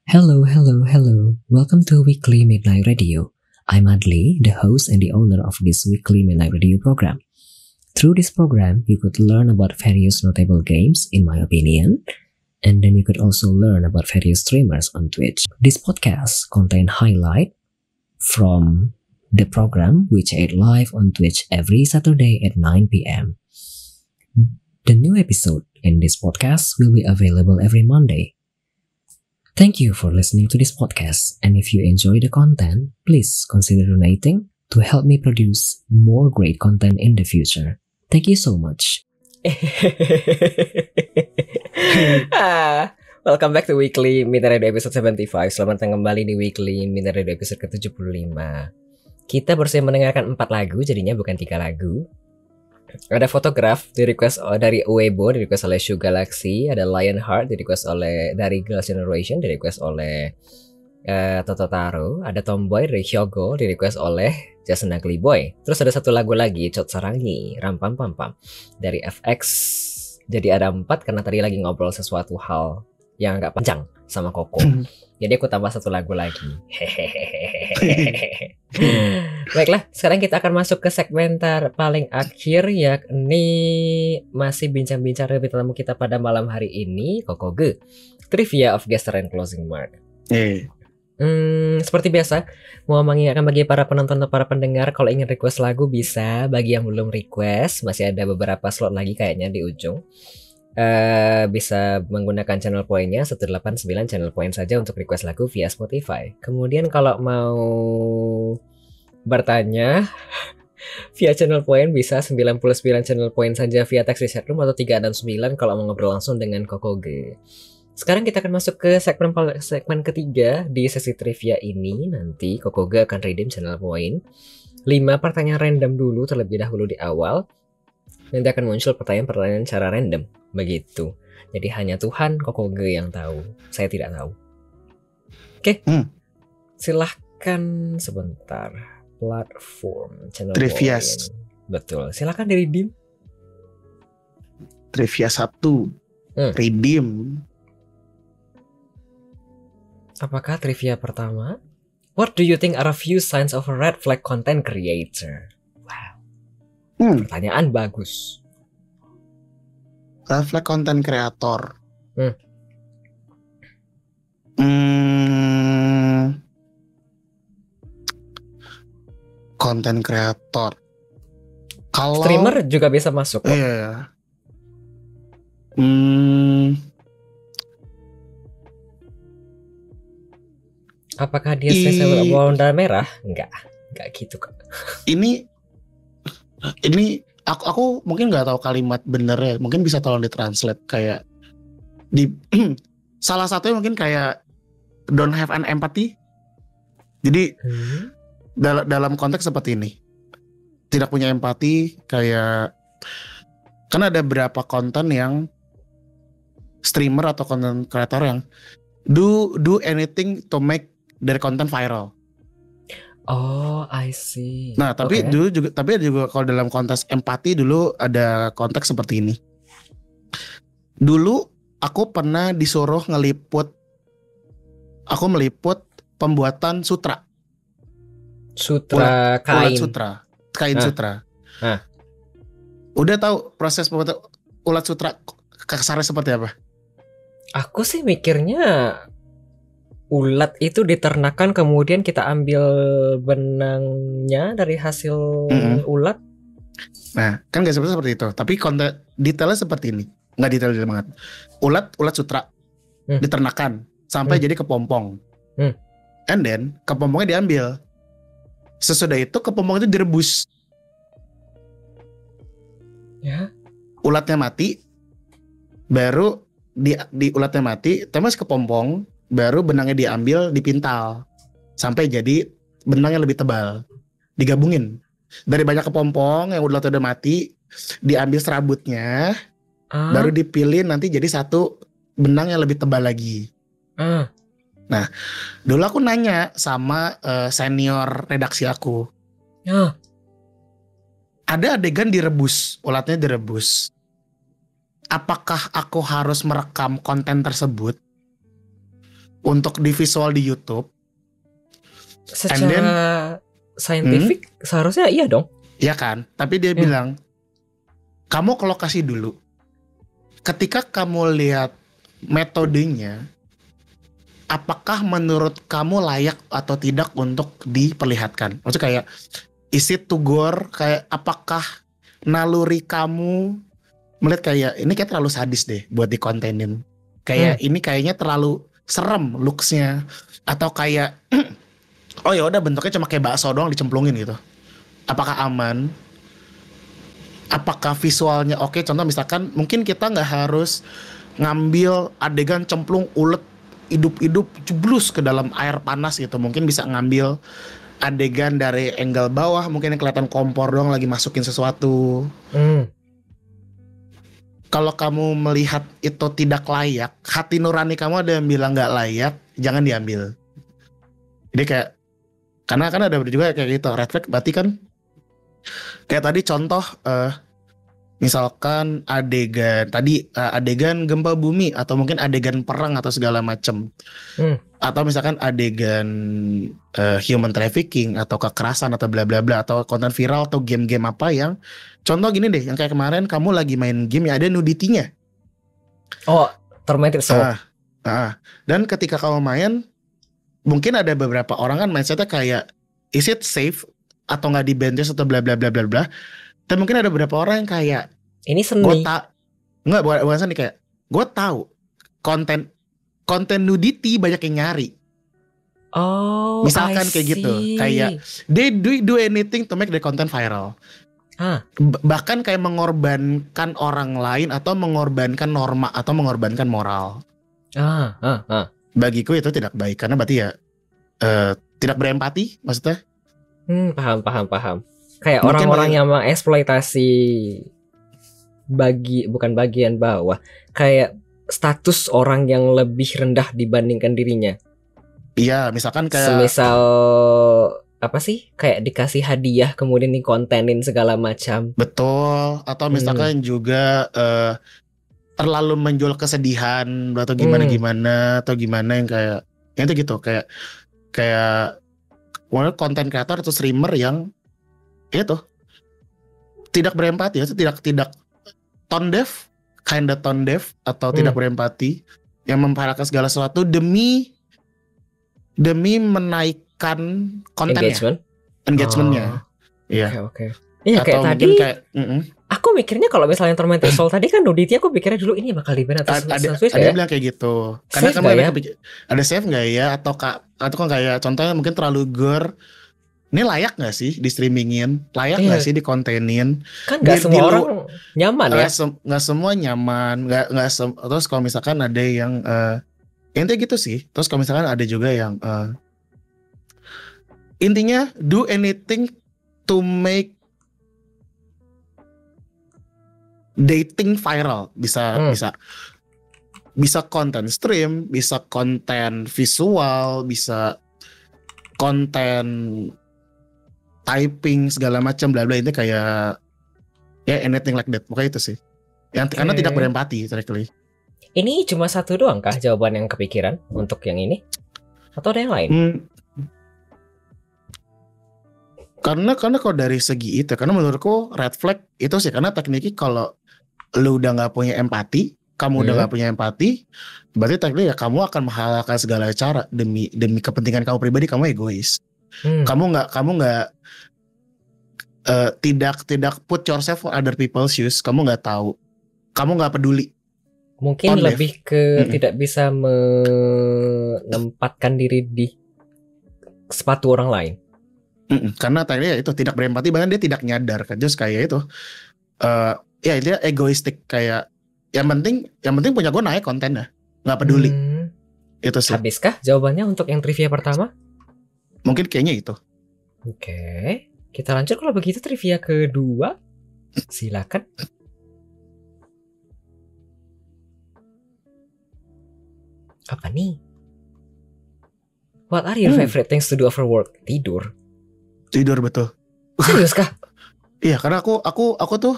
Hello, hello, hello. Welcome to Weekly Midnight Radio. I'm Adli, the host and the owner of this Weekly Midnight Radio program. Through this program, you could learn about various notable games, in my opinion, and then you could also learn about various streamers on Twitch. This podcast contains highlight from the program which aired live on Twitch every Saturday at 9 p.m. The new episode in this podcast will be available every Monday. Thank you for listening to this podcast, and if you enjoy the content, please consider donating to help me produce more great content in the future. Thank you so much. Welcome back to Weekly Midnight Radio episode 75. Selamat datang kembali di Weekly Midnight Radio episode ke-75. Kita bersama mendengarkan 4 lagu, jadinya bukan 3 lagu. Ada Photograph di request dari Uebo, di request oleh Shu Galaxy. Ada Lionheart di request oleh dari Girls' Generation, di request oleh Tototaro. Ada Tomboy dari Hyogo, di request oleh Just an Ugly Boy. Terus ada satu lagu lagi, Chot Sarangi, Ram Pam Pam Pam, dari FX. Jadi ada 4 karena tadi lagi ngobrol sesuatu hal yang agak panjang sama Koko. Jadi aku tambah satu lagu lagi. Baiklah, sekarang kita akan masuk ke segmen paling akhir, yakni masih bincang-bincang dengan tamu kita pada malam hari ini, Koko Ge, Trivia of Guesser and Closing Mark. Seperti biasa, mau mengingatkan bagi para penonton atau para pendengar, kalau ingin request lagu bisa. Bagi yang belum request, masih ada beberapa slot lagi kayaknya di ujung. Bisa menggunakan channel poinnya 189 channel point saja untuk request lagu via Spotify. Kemudian kalau mau bertanya via channel point bisa 99 channel point saja via text di chatroom, atau 369 kalau mau ngobrol langsung dengan Koko G. Sekarang kita akan masuk ke segmen ketiga di sesi trivia ini. Nanti Koko G akan redeem channel point 5 pertanyaan random dulu terlebih dahulu di awal. Nanti akan muncul pertanyaan-pertanyaan secara random, begitu. Jadi hanya Tuhan Koko Ge yang tahu. Saya tidak tahu. Oke. Silahkan sebentar. Platform channel Trivia. Betul. Silahkan dari Dim. Trivia 1. Redeem. Apakah trivia pertama? What do you think are a few signs of a red flag content creator? Pertanyaan bagus. Red flag content creator. Content creator. Kalau streamer juga bisa masuk. Iya. Apakah dia spesial warna merah? Enggak gitu kok. Ini aku mungkin nggak tahu kalimat benernya, mungkin bisa tolong ditranslate kayak di salah satunya mungkin kayak don't have an empathy. Jadi dalam konteks seperti ini, tidak punya empati, kayak kan ada beberapa konten yang streamer atau content creator yang do anything to make their content viral. Oh, I see. Nah, tapi dulu juga kalau dalam konteks empati dulu ada konteks seperti ini. Dulu aku pernah disuruh meliput pembuatan sutra. Kain sutra. Udah tahu proses pembuatan ulat sutra kasarnya seperti apa? Aku sih mikirnya ulat itu diternakan, kemudian kita ambil benangnya dari hasil ulat. Nah, kan gak seperti itu. Tapi konten detailnya seperti ini. Nggak detail banget. Ulat sutra diternakan sampai jadi kepompong. And then kepompongnya diambil. Sesudah itu kepompong itu direbus. Ya. Ulatnya mati. Baru di ulatnya mati, temas kepompong. Baru benangnya diambil, dipintal sampai jadi benang yang lebih tebal, digabungin dari banyak kepompong yang udah mati, diambil serabutnya, baru dipilih nanti jadi satu benang yang lebih tebal lagi. Nah, dulu aku nanya sama senior redaksi aku, ada adegan direbus, ulatnya direbus, apakah aku harus merekam konten tersebut untuk di visual di YouTube. Secara scientific seharusnya iya dong. Ya kan? Tapi dia bilang, kamu ke lokasi dulu. Ketika kamu lihat metodenya, apakah menurut kamu layak atau tidak untuk diperlihatkan? Maksudnya kayak, is it to gore? Kayak apakah naluri kamu melihat kayak, ini kayak terlalu sadis deh buat dikontenin. Kayak ini kayaknya terlalu serem looksnya. Atau kayak, oh ya udah bentuknya cuma kayak bakso doang dicemplungin gitu. Apakah aman? Apakah visualnya oke? Contoh misalkan mungkin kita nggak harus ngambil adegan cemplung ulet hidup-hidup jeblus ke dalam air panas gitu. Mungkin bisa ngambil adegan dari angle bawah, mungkin yang kelihatan kompor doang lagi masukin sesuatu. Kalau kamu melihat itu tidak layak, hati nurani kamu ada yang bilang nggak layak, jangan diambil. Jadi kayak, karena kan ada juga kayak gitu, red flag berarti kan kayak tadi contoh misalkan adegan tadi adegan gempa bumi atau mungkin adegan perang atau segala macam. Atau misalkan adegan human trafficking atau kekerasan atau bla bla bla atau konten viral atau game-game apa yang contoh gini deh, yang kayak kemarin kamu lagi main game yang ada nudity-nya. Oh, Tormented Soul. Dan ketika kamu main, mungkin ada beberapa orang kan mindsetnya kayak, is it safe atau nggak di ban atau bla bla bla bla bla. Dan mungkin ada beberapa orang yang kayak, ini seni. Bukan seni, kayak gue tahu konten nudity banyak yang nyari. Oh, misalkan kayak gitu, kayak they do anything to make the content viral. Bahkan kayak mengorbankan orang lain atau mengorbankan norma atau mengorbankan moral. Bagiku itu tidak baik karena berarti ya tidak berempati maksudnya. Paham. Kayak orang-orang yang mengeksploitasi bukan bagian bawah, kayak status orang yang lebih rendah dibandingkan dirinya. Iya, misalkan kayak semisal apa sih, kayak dikasih hadiah kemudian dikontenin segala macam. Betul. Atau misalkan juga terlalu menjual kesedihan atau gimana atau gimana yang kayak yang itu gitu, kayak konten kreator atau streamer yang itu tidak berempati, tidak tone deaf, kinda tone deaf atau tidak berempati, yang memparahkan segala sesuatu demi menaikkan kontennya, engagementnya. Iya. Oke. Iya, kayak tadi aku mikirnya kalau misalnya Tormented Soul tadi kan nudity, aku pikirnya dulu ini bakal di ban atau ada yang bilang kayak gitu. Karena kan ada safe nggak ya, atau kan kayak contohnya mungkin terlalu gore. Ini layak gak sih di streamingin? Layak gak sih dikontenin? Kan gak semua orang nyaman ya? Gak semua nyaman. Terus kalau misalkan ada yang intinya gitu sih. Terus kalau misalkan ada juga yang intinya do anything to make dating viral. Bisa konten stream, bisa konten visual, bisa konten typing segala macam bla bla, ini kayak ya anything like that. Pokoknya itu sih. Karena tidak berempati directly. Ini cuma satu doang kah jawaban yang kepikiran untuk yang ini? Atau ada yang lain? Karena kalau dari segi itu, karena menurutku red flag itu sih, karena tekniknya kalau lu udah nggak punya empati, berarti tekniknya ya kamu akan menghalalkan segala cara demi kepentingan kamu pribadi. Kamu egois. Kamu nggak tidak put yourself for other people's shoes. Kamu nggak tahu, kamu nggak peduli. Mungkin lebih ke tidak bisa menempatkan diri di sepatu orang lain. Karena tadi itu tidak berempati, bahkan dia tidak nyadar kan, just kayak itu ya dia egoistik, kayak yang penting punya gue naik kontennya, nggak peduli. Itu sih. Habiskah jawabannya untuk yang trivia pertama? Mungkin kayaknya itu. Oke, kita lanjut kalau begitu trivia kedua. Silakan. Apa nih? What are your favorite things to do after work? Tidur betul. Serius kah? Iya, karena aku tuh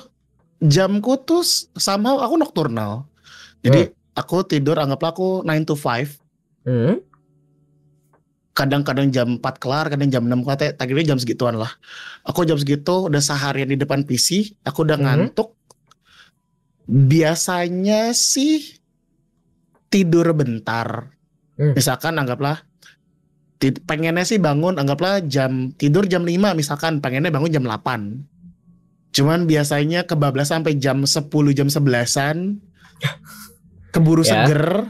jamku tuh somehow aku nocturnal. Jadi aku tidur, anggaplah aku 9 to 5. kadang-kadang jam 4 kelar, kadang jam 6 kelar, targetnya jam segituan lah. Aku jam segitu udah seharian di depan PC, aku udah ngantuk. Biasanya sih tidur bentar. Misalkan anggaplah pengennya sih bangun, anggaplah tidur jam 5 misalkan, pengennya bangun jam 8. Cuman biasanya kebablas sampai jam 10, jam 11-an. Keburu seger,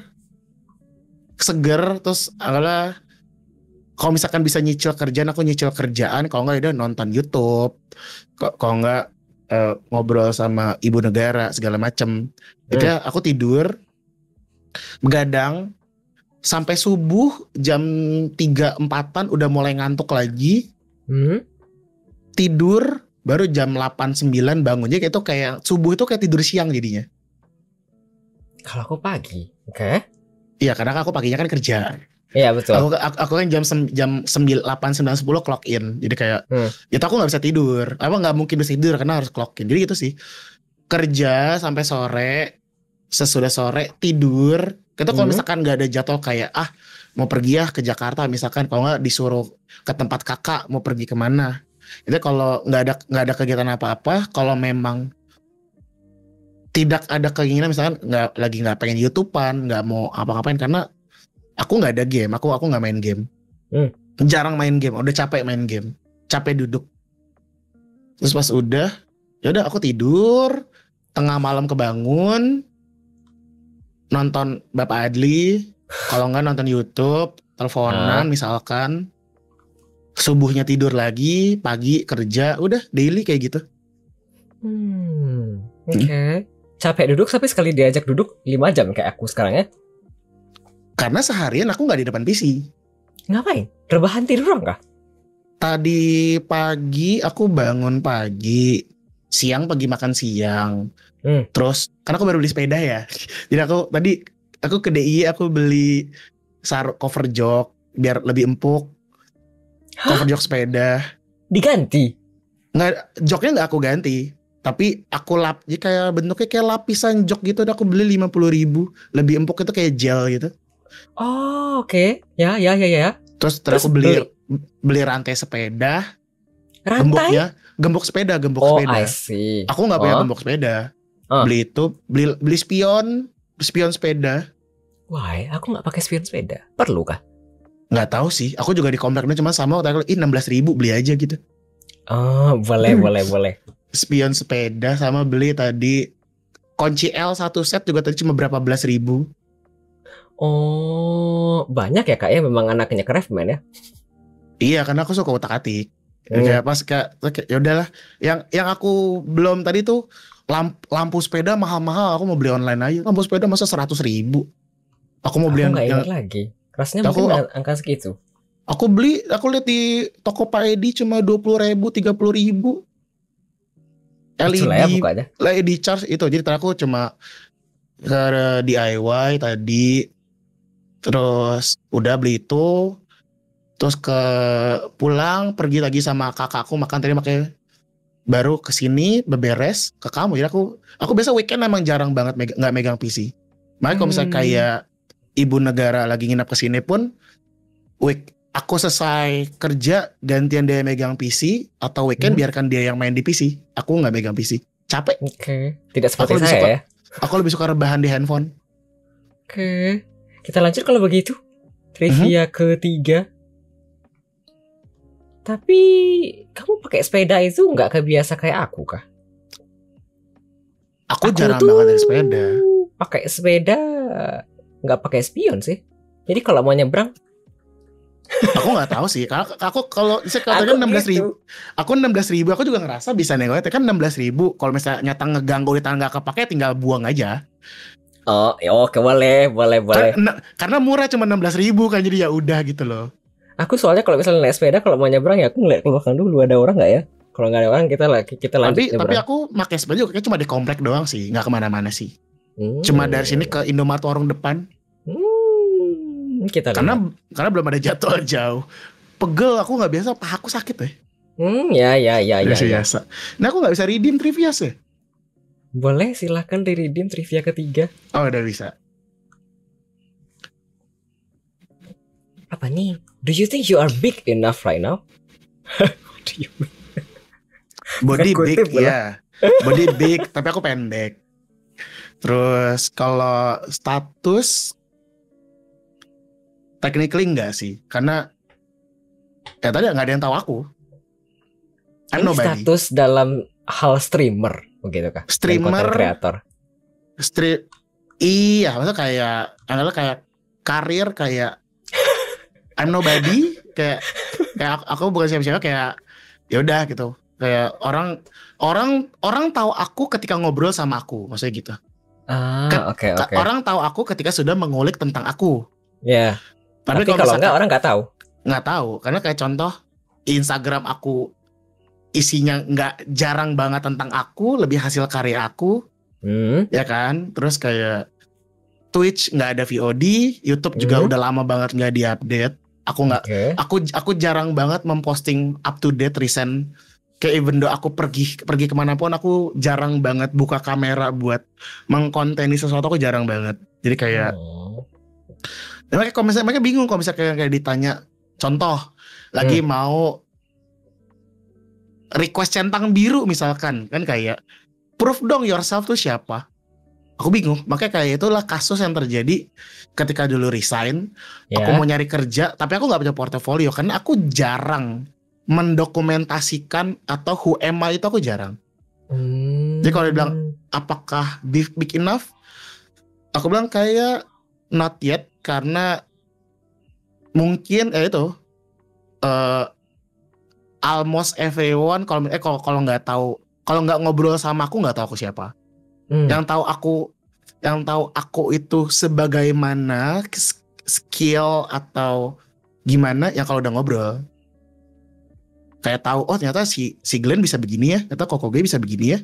terus anggaplah kalau misalkan bisa nyicil kerjaan, aku nyicil kerjaan. Kalau nggak, udah nonton YouTube. Kalau nggak ngobrol sama ibu negara segala macem. Itu ya aku tidur, begadang sampai subuh jam 3-4-an udah mulai ngantuk lagi. Tidur baru jam 8-9 bangun. Jadi itu kayak subuh itu kayak tidur siang jadinya. Kalau aku pagi, oke? Iya, karena aku paginya kan kerja. Iya betul. Aku kan jam 8, 9, 10 clock in. Jadi kayak itu aku gak bisa tidur. Gak mungkin bisa tidur karena harus clock in. Jadi gitu sih. Kerja sampai sore. Sesudah sore tidur. Itu kalau misalkan gak ada jadwal kayak mau pergi ya ke Jakarta misalkan. Kalau gak disuruh ke tempat kakak mau pergi kemana. Itu kalau gak ada kegiatan apa-apa. Kalau memang tidak ada keinginan, misalkan lagi gak pengen YouTubean, gak mau apa-ngapain, karena aku nggak ada game, aku nggak main game, jarang main game, udah capek main game, capek duduk. Terus pas ya udah aku tidur, tengah malam kebangun, nonton Bapak Adli, kalau nggak nonton YouTube, teleponan misalkan, subuhnya tidur lagi, pagi kerja, udah daily kayak gitu. Oke. Capek duduk tapi sekali diajak duduk 5 jam kayak aku sekarang ya. Karena seharian aku gak di depan PC. Ngapain? Rebahan tidur kah? Tadi pagi aku bangun pagi. Siang pergi makan siang. Terus karena aku baru beli sepeda ya. Jadi aku ke DIY aku beli cover jok biar lebih empuk. Cover jok sepeda. Diganti? Nggak, joknya gak aku ganti. Tapi aku jadi kayak bentuknya kayak lapisan jok gitu. Aku beli 50.000. Lebih empuk itu kayak gel gitu. Oh oke. Ya. Terus aku beli rantai sepeda. Rantai? Gembok sepeda. Oh I see. Aku nggak punya gembok sepeda. Beli itu, beli spion sepeda. Why? Aku nggak pakai spion sepeda. Perlu kah? Nggak tahu sih. Aku juga di kompleknya cuma sama. Waktu 16.000 beli aja gitu. Oh boleh. Spion sepeda sama beli tadi kunci L 1 set juga tadi cuma berapa belas ribu. Oh, banyak ya kak ya memang anaknya Craftman ya? Iya, karena aku suka utak-atik. Kayak pas kayak ya udahlah. Yang aku belum tadi tuh lampu sepeda mahal-mahal. Aku mau beli online aja. Lampu sepeda masa 100.000. Aku mau beli yang lagi. Kerasnya mungkin angka segitu. Aku lihat di toko Pak Edi cuma 20.000, 30.000. LED charge itu. Jadi aku cuma ke DIY tadi. Terus udah beli itu. Terus pulang pergi lagi sama kakakku makan tadi, makanya baru kesini beberes ke kamu. Jadi aku biasa weekend emang jarang banget nggak megang PC. Makanya kalau misalnya kayak ibu negara lagi nginap kesini pun aku selesai kerja gantian dia megang PC, atau weekend biarkan dia yang main di PC. Aku nggak megang PC, capek. Oke. Tidak seperti saya ya. Aku lebih suka rebahan di handphone. Oke. Kita lanjut kalau begitu. Trivia ketiga. Tapi kamu pakai sepeda itu nggak kebiasa kayak aku kah? Aku jarang banget naik sepeda. Pakai sepeda nggak pakai spion sih. Jadi kalau mau nyebrang, aku nggak tahu sih. Aku kalau katakan 16.000, aku 16.000 aku juga ngerasa bisa nih. Kan 16.000. Kalau misalnya nyata ngeganggu di tangan nggak kepake, tinggal buang aja. Oh, oke, boleh. Karena murah cuma 16.000 kan, jadi ya udah gitu loh. Aku soalnya kalau misalnya naik sepeda, kalau mau nyebrang ya aku ngeliat ke belakang dulu ada orang nggak ya. Kalau nggak ada orang kita lanjut. Tapi aku pakai sepeda juga cuma di komplek doang sih, nggak kemana-mana sih. Cuma dari sini ke Indomaret warung depan. Karena belum ada jadwal jauh. Pegel, aku nggak biasa, pahaku sakit ya. Biasa. Nah aku nggak bisa redeem trivia sih. Boleh, silahkan di-redeem trivia ketiga. Oh udah bisa. Apa nih? Do you think you are big enough right now? What do you mean? Body Bukan big kutip, ya. Body big tapi aku pendek. Terus kalau status technically enggak sih, karena ya tadi nggak ada yang tahu aku. I'm Ini nobody. status dalam hal streamer begitu kah? Streamer, Kreator. Iya, maksudnya kayak adalah kayak karir kayak I'm nobody, kayak aku bukan siapa-siapa, kayak ya udah gitu. Kayak orang tahu aku ketika ngobrol sama aku, maksudnya gitu. Oke. Orang tahu aku ketika sudah mengulik tentang aku. Ya. Tapi kalau misalkan, enggak orang nggak tahu. Nggak tahu, karena kayak contoh Instagram aku isinya nggak jarang banget tentang aku, lebih hasil karya aku, ya kan. Terus kayak Twitch nggak ada VOD, YouTube juga udah lama banget nggak diupdate. Aku jarang banget memposting up to date recent. Kayak even though aku pergi kemanapun, aku jarang banget buka kamera buat mengkonteni sesuatu, aku jarang banget. Jadi kayak mereka bingung kalau misalnya kayak ditanya, contoh lagi mau request centang biru misalkan, kan kayak proof dong yourself tuh siapa. Aku bingung. Makanya kayak itulah kasus yang terjadi ketika dulu resign. Aku mau nyari kerja tapi aku gak punya portofolio karena aku jarang mendokumentasikan, atau who am I itu aku jarang. Jadi kalau dibilang apakah big enough, aku bilang kayak not yet, karena mungkin itu almost everyone kalau nggak tahu, kalau nggak ngobrol sama aku nggak tahu aku siapa. Yang tahu aku itu sebagaimana skill atau gimana ya kalau udah ngobrol. Kayak tahu, oh ternyata si Glenn bisa begini ya, ternyata Kokoge bisa begini ya.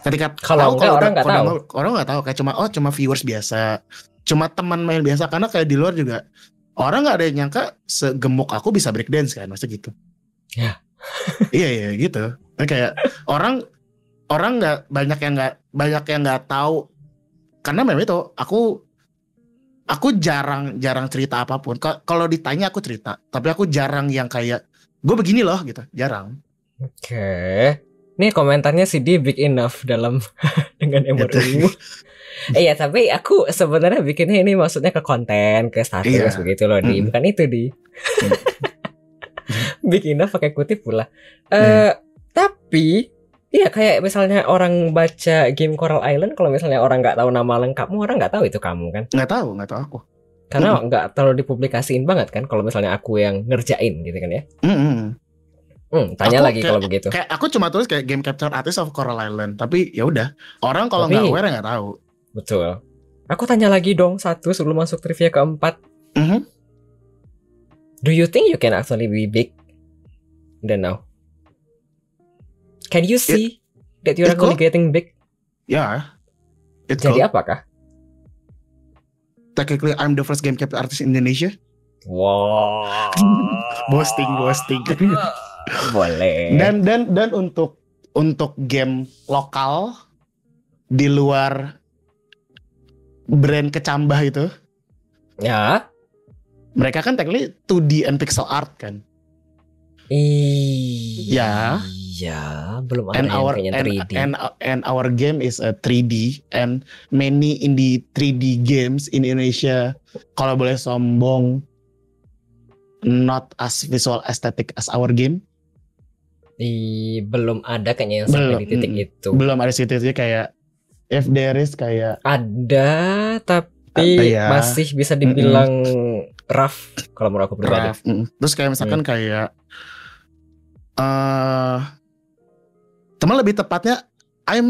Ketika kalau orang nggak tahu, orang nggak tahu, kayak cuma viewers biasa, cuma teman main biasa. Karena kayak di luar juga orang nggak ada yang nyangka segemuk aku bisa breakdance kan, maksudnya gitu. Ya. Iya gitu. Kayak orang banyak yang nggak tahu, karena memang itu aku jarang cerita apapun. Kalau ditanya aku cerita, tapi aku jarang yang kayak gue begini loh gitu, jarang. Oke. Nih komentarnya si D big enough dalam dengan emojimu. Iya, tapi aku sebenarnya bikinnya ini maksudnya ke konten, ke status begitu loh, Di. Bukan itu, Di. Big enough pakai kutip pula. Tapi iya, kayak misalnya orang baca game Coral Island, kalau misalnya orang nggak tahu nama lengkapmu, orang nggak tahu itu kamu kan? Nggak tahu aku. Karena nggak terlalu dipublikasiin banget kan, kalau misalnya aku yang ngerjain gitu kan ya. Tanya lagi kalau begitu. Kayak aku cuma tulis kayak game capture artist of Coral Island, tapi ya udah, orang kalau nggak aware nggak tahu. Betul. Aku tanya lagi dong satu sebelum masuk trivia keempat. Do you think you can actually be big? Then now, can you see that you're actually getting big? Yeah. Jadi apakah? Technically, I'm the first game capture artist in Indonesia. Wow. boasting. Boleh. Dan untuk game lokal di luar brand kecambah itu, ya, mereka kan technically 2D and pixel art kan. Iya, belum ada yang kayaknya 3D. And our game is a 3D, and many indie 3D games in Indonesia, kalau boleh sombong, not as visual aesthetic as our game. Belum ada kayaknya yang sampai di titik itu. Belum ada titiknya, kayak if there is kayak ada, tapi masih bisa dibilang rough kalau menurut aku pribadi. Terus kayak misalkan kayak teman lebih tepatnya I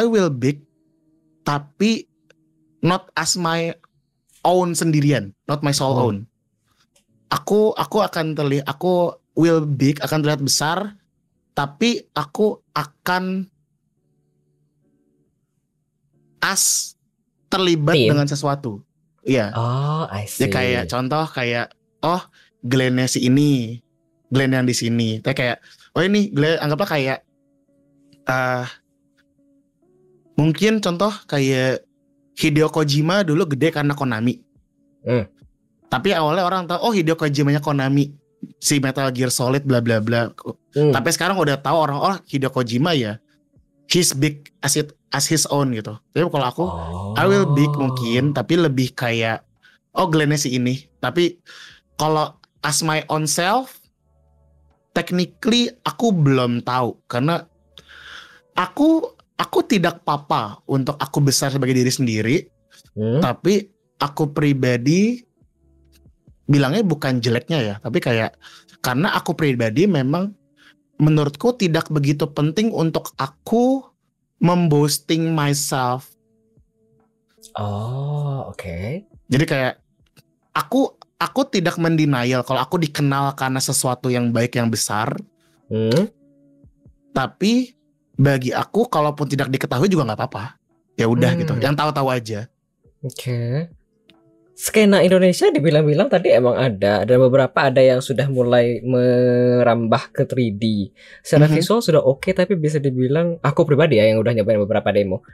will big, tapi not as my own sendirian, not my sole own. Aku akan terlihat, aku will big, akan terlihat besar, tapi aku akan terlibat dengan sesuatu. Iya. Oh, I see. Jadi kayak contoh kayak Glenn-nya si ini, Glenn yang di sini. Kayak ini Glenn, anggaplah kayak mungkin contoh kayak Hideo Kojima dulu gede karena Konami. Tapi awalnya orang tahu, oh Hideo Kojimanya Konami, si Metal Gear Solid bla bla bla. Tapi sekarang udah tahu orang, oh Hideo Kojima ya, he's big as his own gitu. Tapi kalau aku, I will big mungkin, tapi lebih kayak, oh Glenn si ini. Tapi kalau as my own self, technically aku belum tahu, karena aku tidak apa-apa untuk aku besar sebagai diri sendiri. Tapi aku pribadi bilangnya bukan jeleknya ya, tapi kayak karena aku pribadi memang menurutku tidak begitu penting untuk aku memboosting myself. Oke. Jadi kayak aku tidak mendenial kalau aku dikenal karena sesuatu yang baik yang besar. Tapi bagi aku kalaupun tidak diketahui juga nggak apa-apa. Ya udah gitu. Yang tahu-tahu aja. Oke. Skena Indonesia dibilang-bilang tadi emang ada beberapa yang sudah mulai merambah ke 3D. Secara visual sudah oke, tapi bisa dibilang aku pribadi ya yang udah nyobain beberapa demo,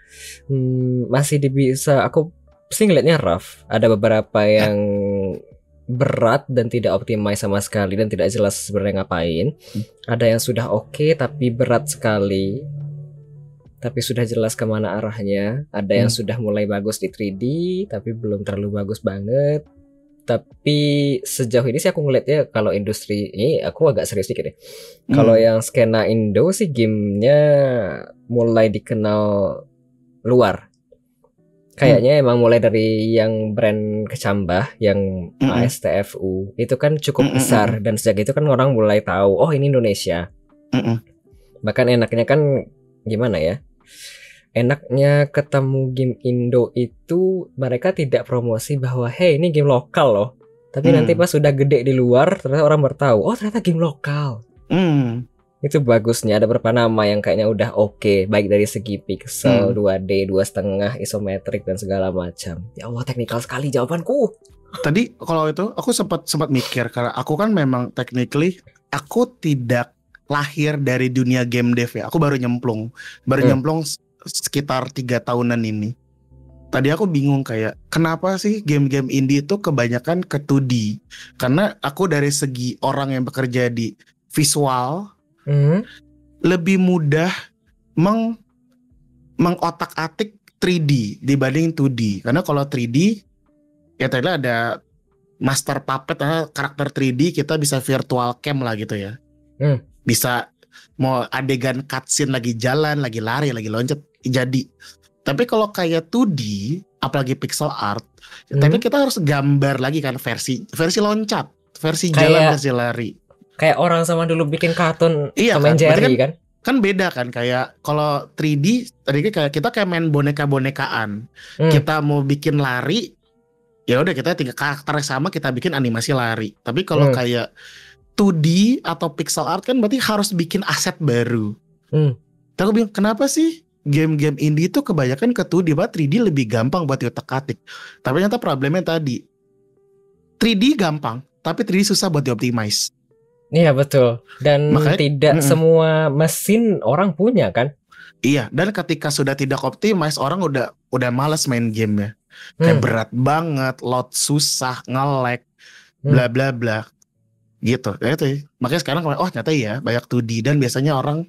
masih bisa aku sih ngeliatnya rough. Ada beberapa yang berat dan tidak optimize sama sekali dan tidak jelas sebenarnya ngapain. Ada yang sudah oke tapi berat sekali, tapi sudah jelas kemana arahnya. Ada yang sudah mulai bagus di 3D tapi belum terlalu bagus banget. Tapi sejauh ini sih aku ngeliatnya kalau industri ini, aku agak serius dikit deh. Kalau yang skena Indo sih gamenya mulai dikenal luar. Kayaknya emang mulai dari yang brand kecambah, yang ASTFU itu kan cukup besar, dan sejak itu kan orang mulai tahu, oh ini Indonesia. Bahkan enaknya kan gimana ya? Enaknya ketemu game Indo itu mereka tidak promosi bahwa hey ini game lokal loh. Tapi nanti pas sudah gede di luar ternyata orang bertahu, oh ternyata game lokal. Itu bagusnya ada beberapa nama yang kayaknya udah oke, baik dari segi pixel, 2D, 2,5, isometrik dan segala macam. Ya Allah, teknikal sekali jawabanku. Tadi kalau itu aku sempat mikir, karena aku kan memang technically aku tidak lahir dari dunia game dev ya. Aku baru nyemplung sekitar 3 tahunan ini. Tadi aku bingung kayak kenapa sih game-game indie itu kebanyakan ke 2D? Karena aku dari segi orang yang bekerja di visual lebih mudah mengotak-atik 3D dibanding 2D. Karena kalau 3D ya tadi ada master puppet, karakter 3D kita bisa virtual cam lah gitu ya. Bisa mau adegan cutscene lagi jalan, lagi lari, lagi loncat jadi. Tapi kalau kayak 2D apalagi pixel art, tapi kita harus gambar lagi kan versi loncat, versi jalan, versi lari. Kayak orang sama dulu bikin kartun Tom and Jerry kan? Kan beda kan, kayak kalau 3D tadi kayak kita kayak main boneka-bonekaan. Kita mau bikin lari, ya udah kita tinggal karakter sama kita bikin animasi lari. Tapi kalau kayak 2D atau pixel art kan berarti harus bikin aset baru. Tapi aku bingung kenapa sih game-game indie itu kebanyakan ke 2D, bahwa 3D lebih gampang buat diotak-atik. Tapi ternyata problemnya tadi 3D gampang, tapi 3D susah buat dioptimize. Iya betul. Dan makanya, tidak semua mesin orang punya kan? Iya, dan ketika sudah tidak optimize, orang udah malas main game ya. Kayak berat banget, load susah, nge-lag, bla bla bla. Gitu. Ya itu. Makanya sekarang ternyata ya banyak 2D, dan biasanya orang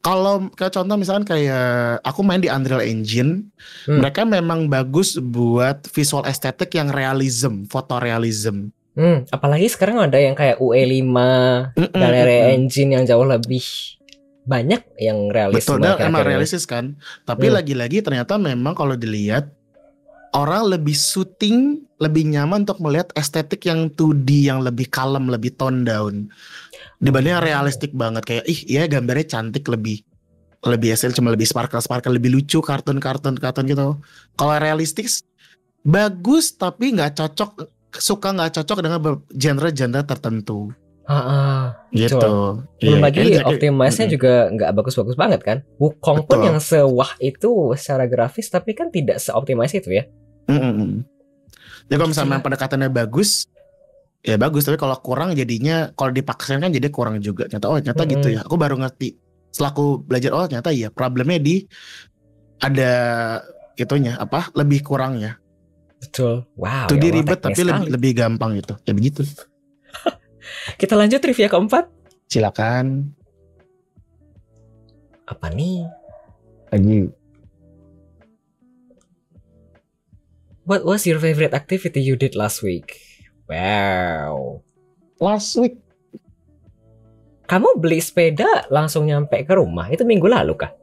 kalau kayak contoh misalkan kayak aku main di Unreal Engine, mereka memang bagus buat visual estetik yang realism, fotorealism. Apalagi sekarang ada yang kayak UE5 dan Unreal Engine yang jauh lebih banyak yang realistis. Betul, dan emang realistis kan. Tapi lagi-lagi ternyata memang kalau dilihat orang lebih syuting, lebih nyaman untuk melihat estetik yang 2D yang lebih kalem, lebih tone down dibanding yang realistik banget kayak iya gambarnya cantik, lebih hasil, cuma lebih sparkle, lebih lucu, kartun gitu. Kalau realistis bagus tapi nggak cocok dengan genre tertentu. Gitu. Belum lagi optimize-nya juga nggak bagus-bagus banget kan. Wukong pun yang sewah itu secara grafis, tapi kan tidak seoptimize itu ya. Jadi kalau misalnya pendekatannya bagus, ya bagus. Tapi kalau kurang jadinya, kalau dipaksain kan jadi kurang juga. Ternyata gitu ya. Aku baru ngerti setelah aku belajar. Ternyata iya problemnya ada itunya lebih kurangnya. Betul. Wow. 2D ya Allah, ribet teknis tapi sekali. lebih gampang gitu. Ya begitu. Kita lanjut trivia keempat. Silakan. Apa nih? Lagi. What was your favorite activity you did last week? Wow. Last week. Kamu beli sepeda langsung nyampe ke rumah. Itu minggu lalu kah?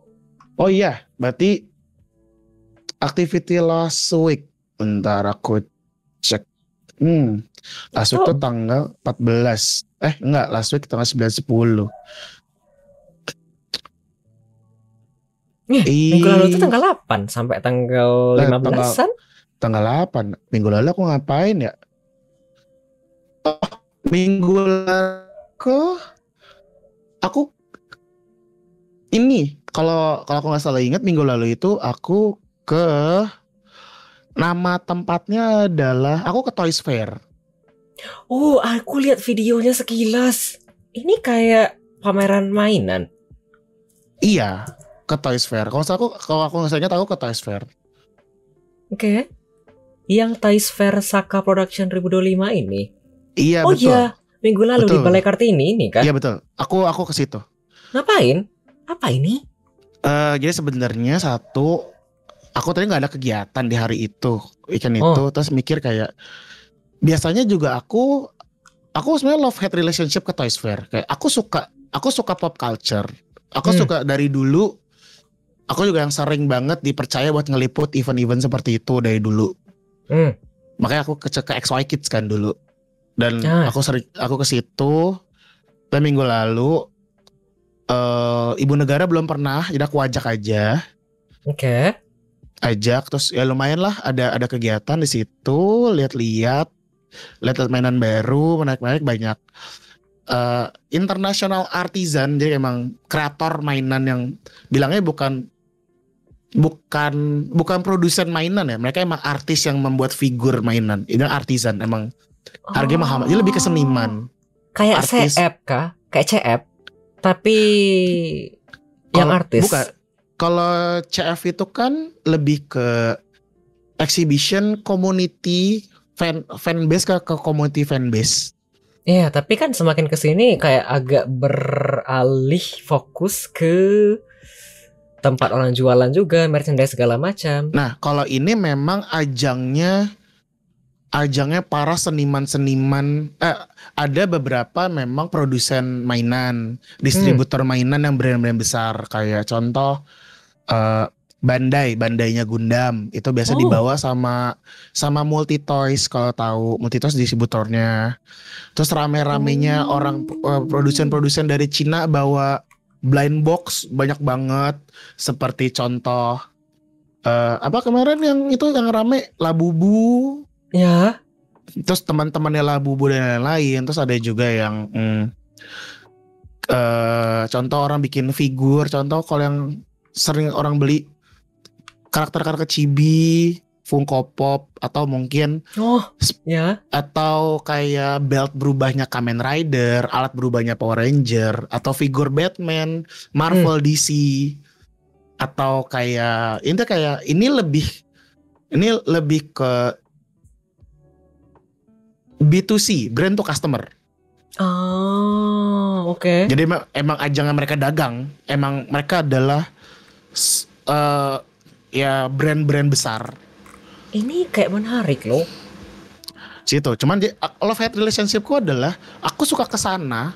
Oh iya, berarti activity last week. Bentar aku cek. Last week tuh tanggal 14. Enggak, last week tanggal 9-10. Minggu lalu itu tanggal 8 sampai tanggal 15-an? Tanggal 8. Minggu lalu aku ngapain ya? Oh, minggu lalu aku ini kalau aku nggak salah ingat minggu lalu itu aku ke nama tempatnya adalah aku ke Toys Fair. Oh, aku lihat videonya sekilas. Ini kayak pameran mainan. Iya, ke Toys Fair. Kalau aku nggak salah ingat aku ke Toys Fair. Oke. Yang Toys Fair Saka Production 2025 ini. Iya, oh betul. Iya, minggu lalu Betul. di Balai Kartini ini kan? Iya betul. Aku ke situ. Ngapain? Apa ini? Jadi sebenarnya aku tadi nggak ada kegiatan di hari itu, weekend itu, terus mikir kayak biasanya juga aku sebenarnya love hate relationship ke Toys Fair. Kayak aku suka pop culture. Aku suka dari dulu. Aku juga yang sering banget dipercaya buat ngeliput event-event seperti itu dari dulu. Makanya aku ke XY Kids kan dulu. Dan aku ke situ. Dan minggu lalu Ibu Negara belum pernah, jadi aku ajak aja. Oke. Ajak terus ya lumayan lah ada kegiatan di situ, lihat mainan baru, menarik banyak international artisan, jadi emang kreator mainan yang bilangnya bukan produsen mainan ya, mereka emang artis yang membuat figur mainan. Ini artisan, emang harganya mahal, jadi lebih ke seniman. Kayak artis. CF kah? Kayak CF tapi yang artis. Bukan. Kalau CF itu kan lebih ke exhibition community fanbase ke community fanbase. Iya, tapi kan semakin kesini kayak agak beralih fokus ke tempat orang jualan juga, merchandise segala macam. Nah, kalau ini memang ajangnya para seniman-seniman. Ada beberapa memang produsen mainan, distributor mainan yang brand-brand besar, kayak contoh Bandainya Gundam itu biasa dibawa sama Multi Toys, kalau tahu Multi Toys distributornya. Terus rame-ramenya orang produsen-produsen dari Cina bawa blind box banyak banget, seperti contoh apa kemarin yang rame Labubu. Ya. Terus teman-temannya Labubu dan lain-lain. Terus ada juga yang contoh orang bikin figur. Contoh kalau yang sering orang beli karakter-karakter chibi, Funko Pop, atau mungkin atau kayak belt berubahnya Kamen Rider, alat berubahnya Power Ranger, atau figur Batman, Marvel, DC, atau kayak ini lebih ke B2C, brand to customer. Oh, oke. Jadi emang ajangnya mereka dagang, emang mereka adalah ya brand-brand besar. Ini kayak menarik loh. Situ, cuman love hate relationshipku adalah aku suka ke sana,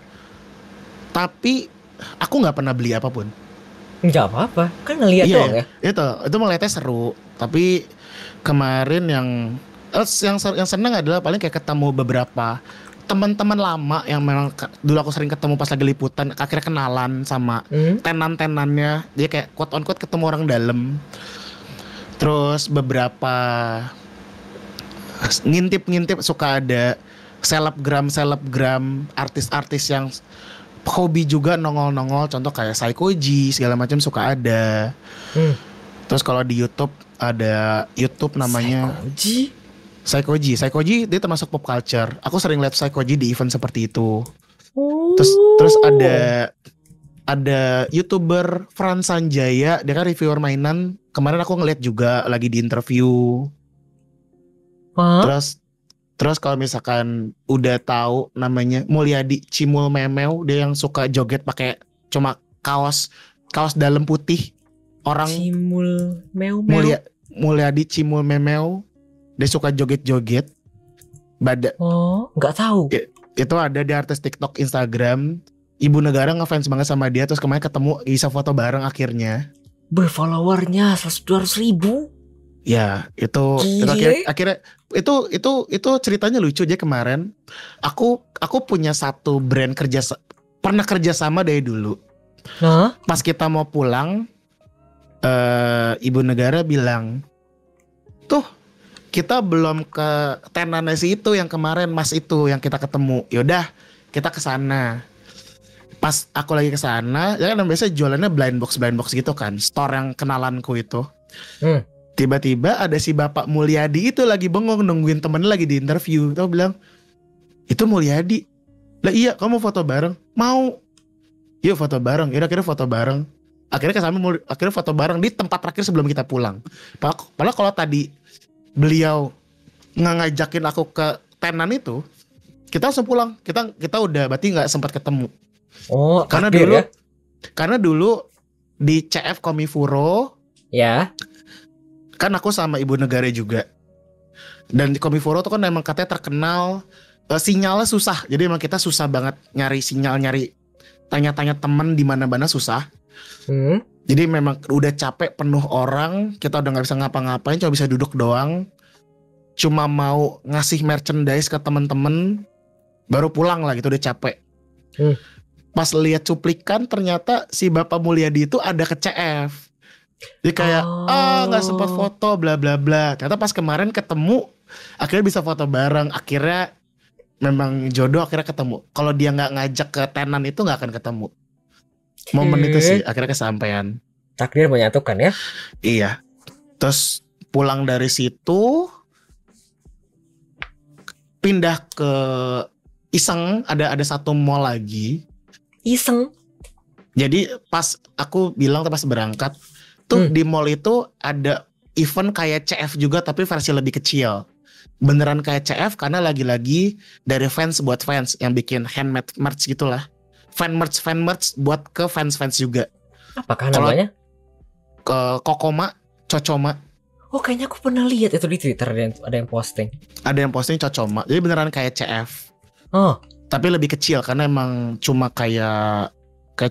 tapi aku nggak pernah beli apapun. Nggak apa-apa, kan ngeliat doang ya. Itu melihatnya seru, tapi kemarin yang senang adalah paling kayak ketemu beberapa teman-teman lama yang memang dulu aku sering ketemu pas lagi liputan, akhirnya kenalan sama tenan-tenannya. Dia kayak quote on quote ketemu orang dalam. Terus beberapa ngintip suka ada selebgram artis-artis yang hobi juga nongol, contoh kayak Saikoji segala macam suka ada. Terus kalau di YouTube ada YouTube namanya Saikoji, dia termasuk pop culture. Aku sering lihat Saikoji di event seperti itu. Terus ada YouTuber Fran Sanjaya, dia kan reviewer mainan. Kemarin aku ngeliat juga lagi di interview. Hah? Terus kalau misalkan udah tahu namanya Mulyadi Cimul Memeu, dia yang suka joget pakai cuma kaos dalam putih. Orang Cimul Meu. Mulyadi Cimul Memeu, dia suka joget-joget. Oh, nggak tahu. Itu ada di artis TikTok, Instagram. Ibu negara ngefans banget sama dia, terus kemarin ketemu bisa foto bareng akhirnya. Followernya 200 ribu. Ya, itu akhirnya itu ceritanya lucu aja kemarin. Aku punya satu brand pernah kerja sama dari dulu. Hah? Pas kita mau pulang, ibu negara bilang, tuh kita belum ke tenannya si itu yang kemarin mas itu yang kita ketemu. Yaudah kita ke sana. Pas aku lagi ke sana, ya kan biasanya jualannya blind box gitu kan, store yang kenalanku itu. Tiba-tiba ada si Bapak Mulyadi itu lagi bengong nungguin temennya lagi di interview. Tahu bilang, itu Mulyadi. Lah iya, kamu foto bareng? Mau. Yuk foto bareng. Yaudah akhirnya foto bareng. Akhirnya foto bareng di tempat terakhir sebelum kita pulang. Padahal kalau tadi beliau ngajakin aku ke tenan itu, kita langsung pulang. Kita udah berarti nggak sempat ketemu. Oh, karena dulu di CF Komifuro ya. Kan aku sama ibu negara juga. Dan di Komifuro tuh kan emang katanya terkenal sinyalnya susah. Jadi emang kita susah banget nyari sinyal, nyari tanya-tanya temen di mana-mana susah. Jadi memang udah capek penuh orang, kita udah nggak bisa ngapa-ngapain, cuma bisa duduk doang. Cuma mau ngasih merchandise ke temen-temen, baru pulang lah gitu, udah capek. Pas lihat cuplikan ternyata si Bapak Mulyadi itu ada ke CF. Jadi kayak nggak sempat foto bla bla bla. Ternyata pas kemarin ketemu akhirnya bisa foto bareng. Akhirnya memang jodoh, akhirnya ketemu. Kalau dia nggak ngajak ke tenan itu nggak akan ketemu. Momen itu sih akhirnya kesampaian. Takdir menyatukan ya. Iya. Terus pulang dari situ pindah ke Iseng, ada satu mall lagi. Iseng. Jadi pas aku bilang pas berangkat tuh di mall itu ada event kayak CF juga tapi versi lebih kecil. Beneran kayak CF karena lagi-lagi dari fans buat fans yang bikin handmade merch gitulah. Fan merch buat ke fans juga. Apakah namanya? Ke Cocoma. Oh, kayaknya aku pernah lihat itu di Twitter, ada yang posting. Ada yang posting Cocoma. Jadi beneran kayak CF. Oh. Tapi lebih kecil karena emang cuma kayak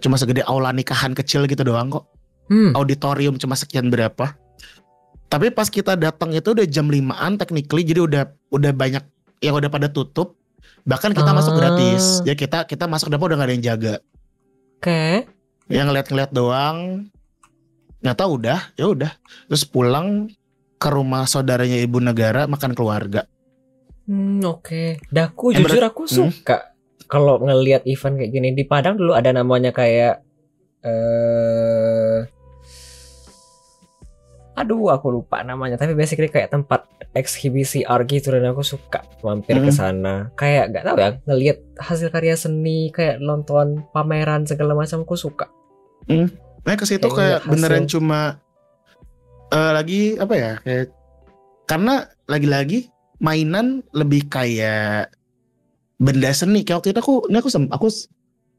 cuma segede aula nikahan kecil gitu doang kok. Auditorium cuma sekian berapa. Tapi pas kita datang itu udah jam 5-an technically, jadi udah banyak yang udah pada tutup. Bahkan kita masuk gratis. Ya kita masuk depan udah gak ada yang jaga. Oke. Yang ngeliat doang. Nyata ya udah. Terus pulang ke rumah saudaranya ibu negara makan keluarga. Oke. Daku jujur aku suka kalau ngelihat event kayak gini. Di Padang dulu ada namanya kayak aduh aku lupa namanya, tapi basically kayak tempat eksibisi art gitu, dan aku suka mampir ke sana. Kayak gak tahu ya, ngelihat hasil karya seni, kayak nonton pameran segala macam, aku suka. Nah ke situ kayak beneran cuma lagi apa ya, kayak karena lagi-lagi mainan lebih kayak benda seni. Kayak waktu itu aku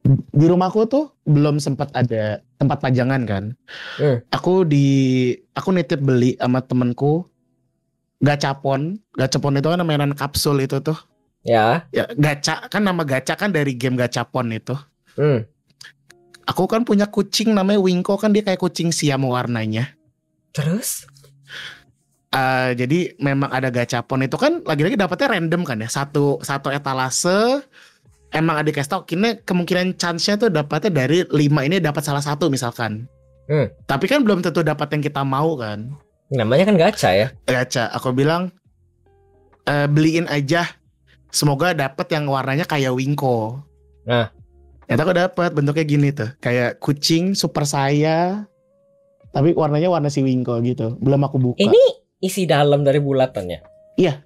di rumahku tuh belum sempat ada tempat pajangan kan. Aku nitip beli sama temenku gacapon. Gacapon itu kan mainan kapsul itu tuh. Ya gacha kan, nama gacha kan dari game gacapon itu. Aku kan punya kucing namanya Winko, kan dia kayak kucing siam warnanya. Terus? Jadi memang ada gacapon itu kan lagi-lagi dapetnya random kan ya, satu etalase. Emang ada dikasih tau kemungkinan chance-nya tuh dapatnya dari 5 ini dapat salah satu misalkan. Tapi kan belum tentu dapat yang kita mau kan. Namanya kan gacha ya. Gacha. Aku bilang beliin aja. Semoga dapat yang warnanya kayak Winko. Nah, ternyata aku dapat bentuknya gini tuh, kayak kucing super saya, tapi warnanya warna si Winko gitu. Belum aku buka. Ini isi dalam dari bulatannya. Iya.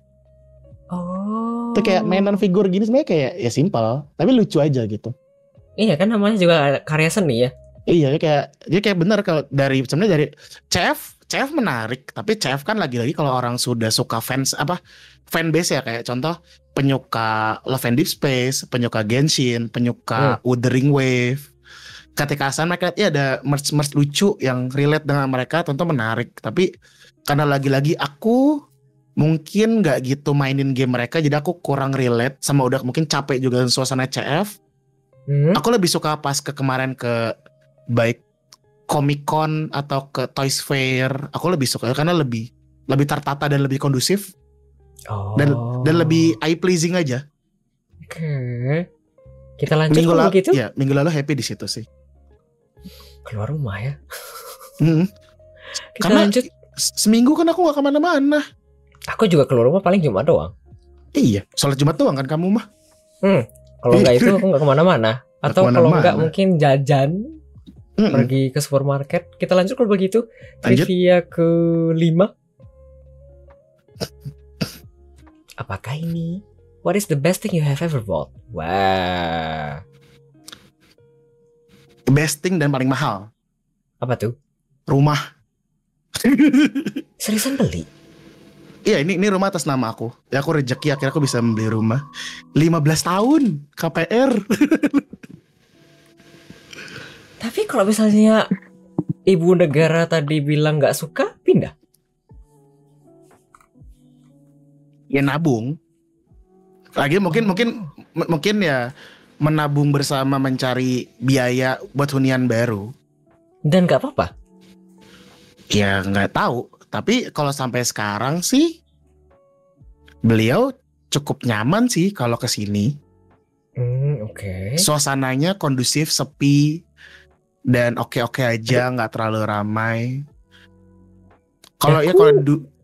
Oh. Itu kayak mainan figur gini sebenarnya kayak ya simpel, tapi lucu aja gitu. Iya kan, namanya juga karya seni ya. Iya, dia kayak bener kalau sebenarnya dari CF CF menarik, tapi CF kan lagi-lagi kalau orang sudah suka fanbase ya, kayak contoh penyuka Love and Deep Space, penyuka Genshin, penyuka Wuthering Wave. Ketika asal mereka lihat ada merch lucu yang relate dengan mereka, tentu menarik. Tapi karena lagi-lagi aku mungkin nggak gitu mainin game mereka, jadi aku kurang relate sama, udah mungkin capek juga suasana CF. Aku lebih suka pas kemarin ke baik Comic Con atau ke Toys Fair, aku lebih suka karena lebih tertata dan lebih kondusif. Dan lebih eye pleasing aja. Oke. Kita lanjut kalau gitu. Ya, minggu lalu happy di situ sih. Keluar rumah ya. Kita Karena lanjut. Seminggu kan aku gak kemana-mana. Aku juga keluar rumah paling Jumat doang. Iya, sholat Jumat doang kan kamu mah. Kalau enggak itu aku gak kemana-mana. Atau kalau enggak mungkin jajan, pergi ke supermarket. Kita lanjut kalau begitu. Trivia ke-5. Apakah ini? What is the best thing you have ever bought? Wah. Best thing dan paling mahal. Apa tuh? Rumah. Seriusan beli? Iya, ini rumah atas nama aku. Ya aku rezeki akhirnya aku bisa membeli rumah. 15 tahun KPR. Tapi kalau misalnya ibu negara tadi bilang nggak suka, pindah. Ya nabung. Lagi mungkin ya menabung bersama mencari biaya buat hunian baru. Dan nggak apa-apa. Ya nggak tahu. Tapi kalau sampai sekarang sih beliau cukup nyaman sih kalau kesini. Oke. Suasananya kondusif, sepi, dan oke-oke aja, nggak terlalu ramai. Kalau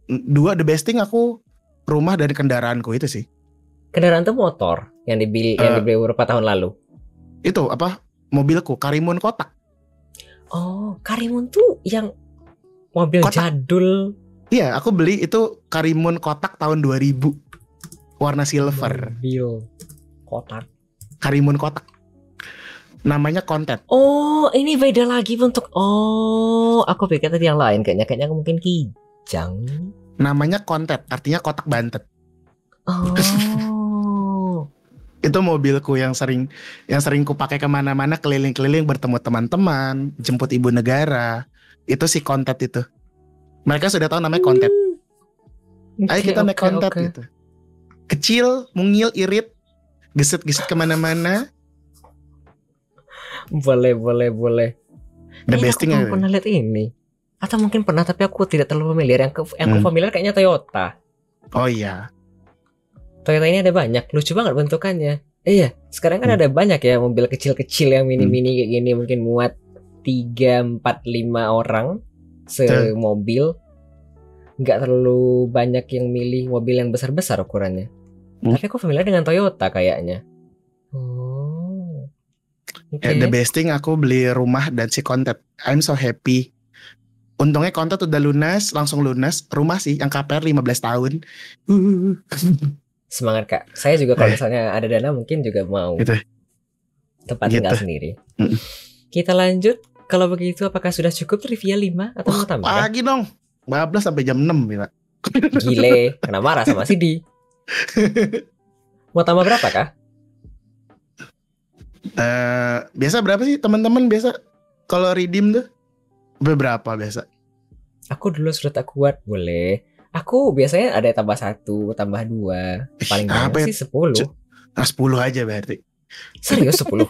dua the best thing aku rumah dan kendaraanku itu sih. Kendaraan tuh motor yang dibeli beberapa tahun lalu. Itu apa? Mobilku Karimun kotak. Oh, Karimun tuh yang mobil kotak. Jadul. Iya, aku beli itu Karimun kotak tahun 2000. Warna silver. Mobil kotak. Karimun kotak. Namanya Kontet. Oh, ini beda lagi bentuk. Oh, aku pikir tadi yang lain. Kayaknya mungkin Kijang. Namanya Kontet, artinya kotak bantet. Oh. Itu mobilku yang sering ku pakai kemana-mana, keliling-keliling bertemu teman-teman, jemput ibu negara. Itu si Kontet itu. Mereka sudah tahu namanya Kontet. Ayo kita naik Kontet gitu. Kecil, mungil, irit, geset-geset kemana-mana. Boleh. The best thing. Aku pernah lihat ini. Atau mungkin pernah, tapi aku tidak terlalu familiar. Yang aku familiar kayaknya Toyota. Oh iya. Toyota ini ada banyak, lucu banget bentukannya. Iya, sekarang kan ada banyak ya mobil kecil-kecil yang mini-mini kayak gini, mungkin muat 3, 4, 5 orang semobil. Nggak terlalu banyak yang milih mobil yang besar-besar ukurannya. Tapi aku familiar dengan Toyota kayaknya. Okay. The best thing aku beli rumah dan si Kontet. I'm so happy. Untungnya Kontet udah langsung lunas. Rumah sih yang KPR 15 tahun. Semangat Kak. Saya juga kalau misalnya ada dana mungkin juga mau tempat tinggal sendiri. Kita lanjut. Kalau begitu apakah sudah cukup trivia 5 atau mau tambah? Pagi dong. 15 sampai jam 6 ya. Gile, kena marah sama Sidi. Mau tambah berapa Kak? Biasa berapa sih teman-teman biasa kalau redeem tuh? Berapa biasa? Aku dulu sudah tak kuat, boleh. Aku biasanya ada tambah 1, tambah 2. Paling banyak sih 10. 10 aja berarti. Serius 10?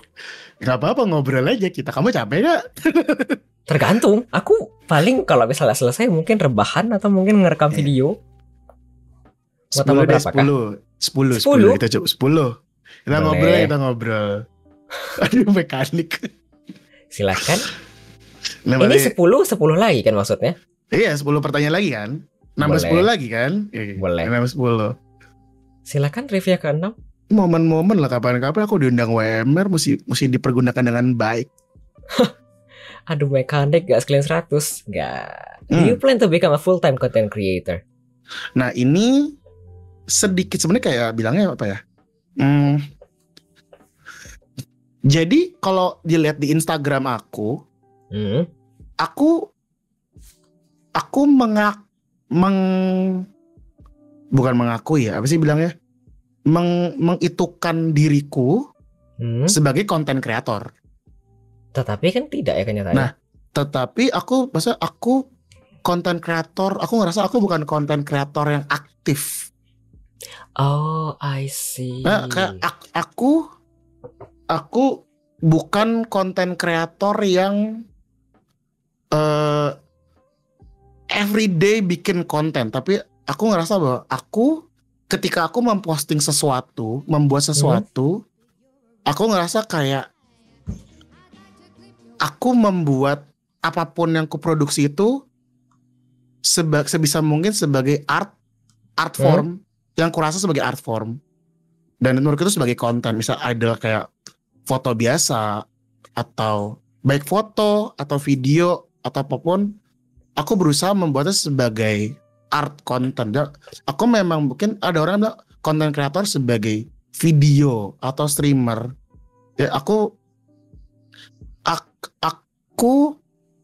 Gak apa-apa, ngobrol aja kita. Kamu capek gak? Tergantung. Aku paling kalau misalnya selesai mungkin rebahan atau mungkin ngerekam video. Mau tambah berapa Kak? 10 kita coba 10. Kita ngobrol. Aduh, mekanik. Silakan. Ini 10 lagi kan maksudnya? Iya, 10 pertanyaan lagi kan? Nambah 10 lagi kan? Boleh. Nambah 10. Silakan trivia ke-6. Momen-momen lah kapan-kapan aku diundang WMR mesti dipergunakan dengan baik. Aduh, mekanik gak sekalian 100. Gak. Do you plan to become a full-time content creator? Nah, ini sedikit sebenarnya kayak bilangnya apa ya? Jadi kalau dilihat di Instagram aku aku bukan mengakui ya, apa sih bilangnya? Mengitukan diriku sebagai konten kreator. Tetapi kan tidak ya kenyataannya. Nah, tetapi aku konten kreator, aku ngerasa aku bukan konten kreator yang aktif. Oh, I see. Nah, kayak aku bukan konten kreator yang everyday bikin konten, tapi aku ngerasa bahwa ketika aku memposting sesuatu, membuat sesuatu, aku ngerasa kayak aku membuat apapun yang kuproduksi itu sebisa mungkin sebagai art form, yang kurasa sebagai art form, dan menurutku itu sebagai konten. Misal ada kayak foto biasa atau baik foto atau video atau apapun, aku berusaha membuatnya sebagai art content. Dan aku memang mungkin ada orang bilang konten kreator sebagai video atau streamer. Ya aku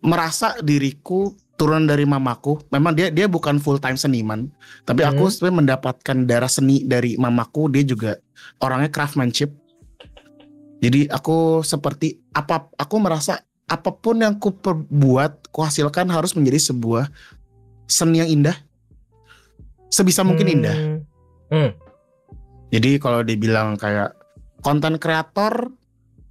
merasa diriku turun dari mamaku. Memang dia bukan full time seniman, tapi aku sebenarnya mendapatkan darah seni dari mamaku. Dia juga orangnya craftsmanship. Jadi aku aku merasa apapun yang ku hasilkan harus menjadi sebuah seni yang indah, sebisa mungkin indah. Jadi kalau dibilang kayak konten kreator,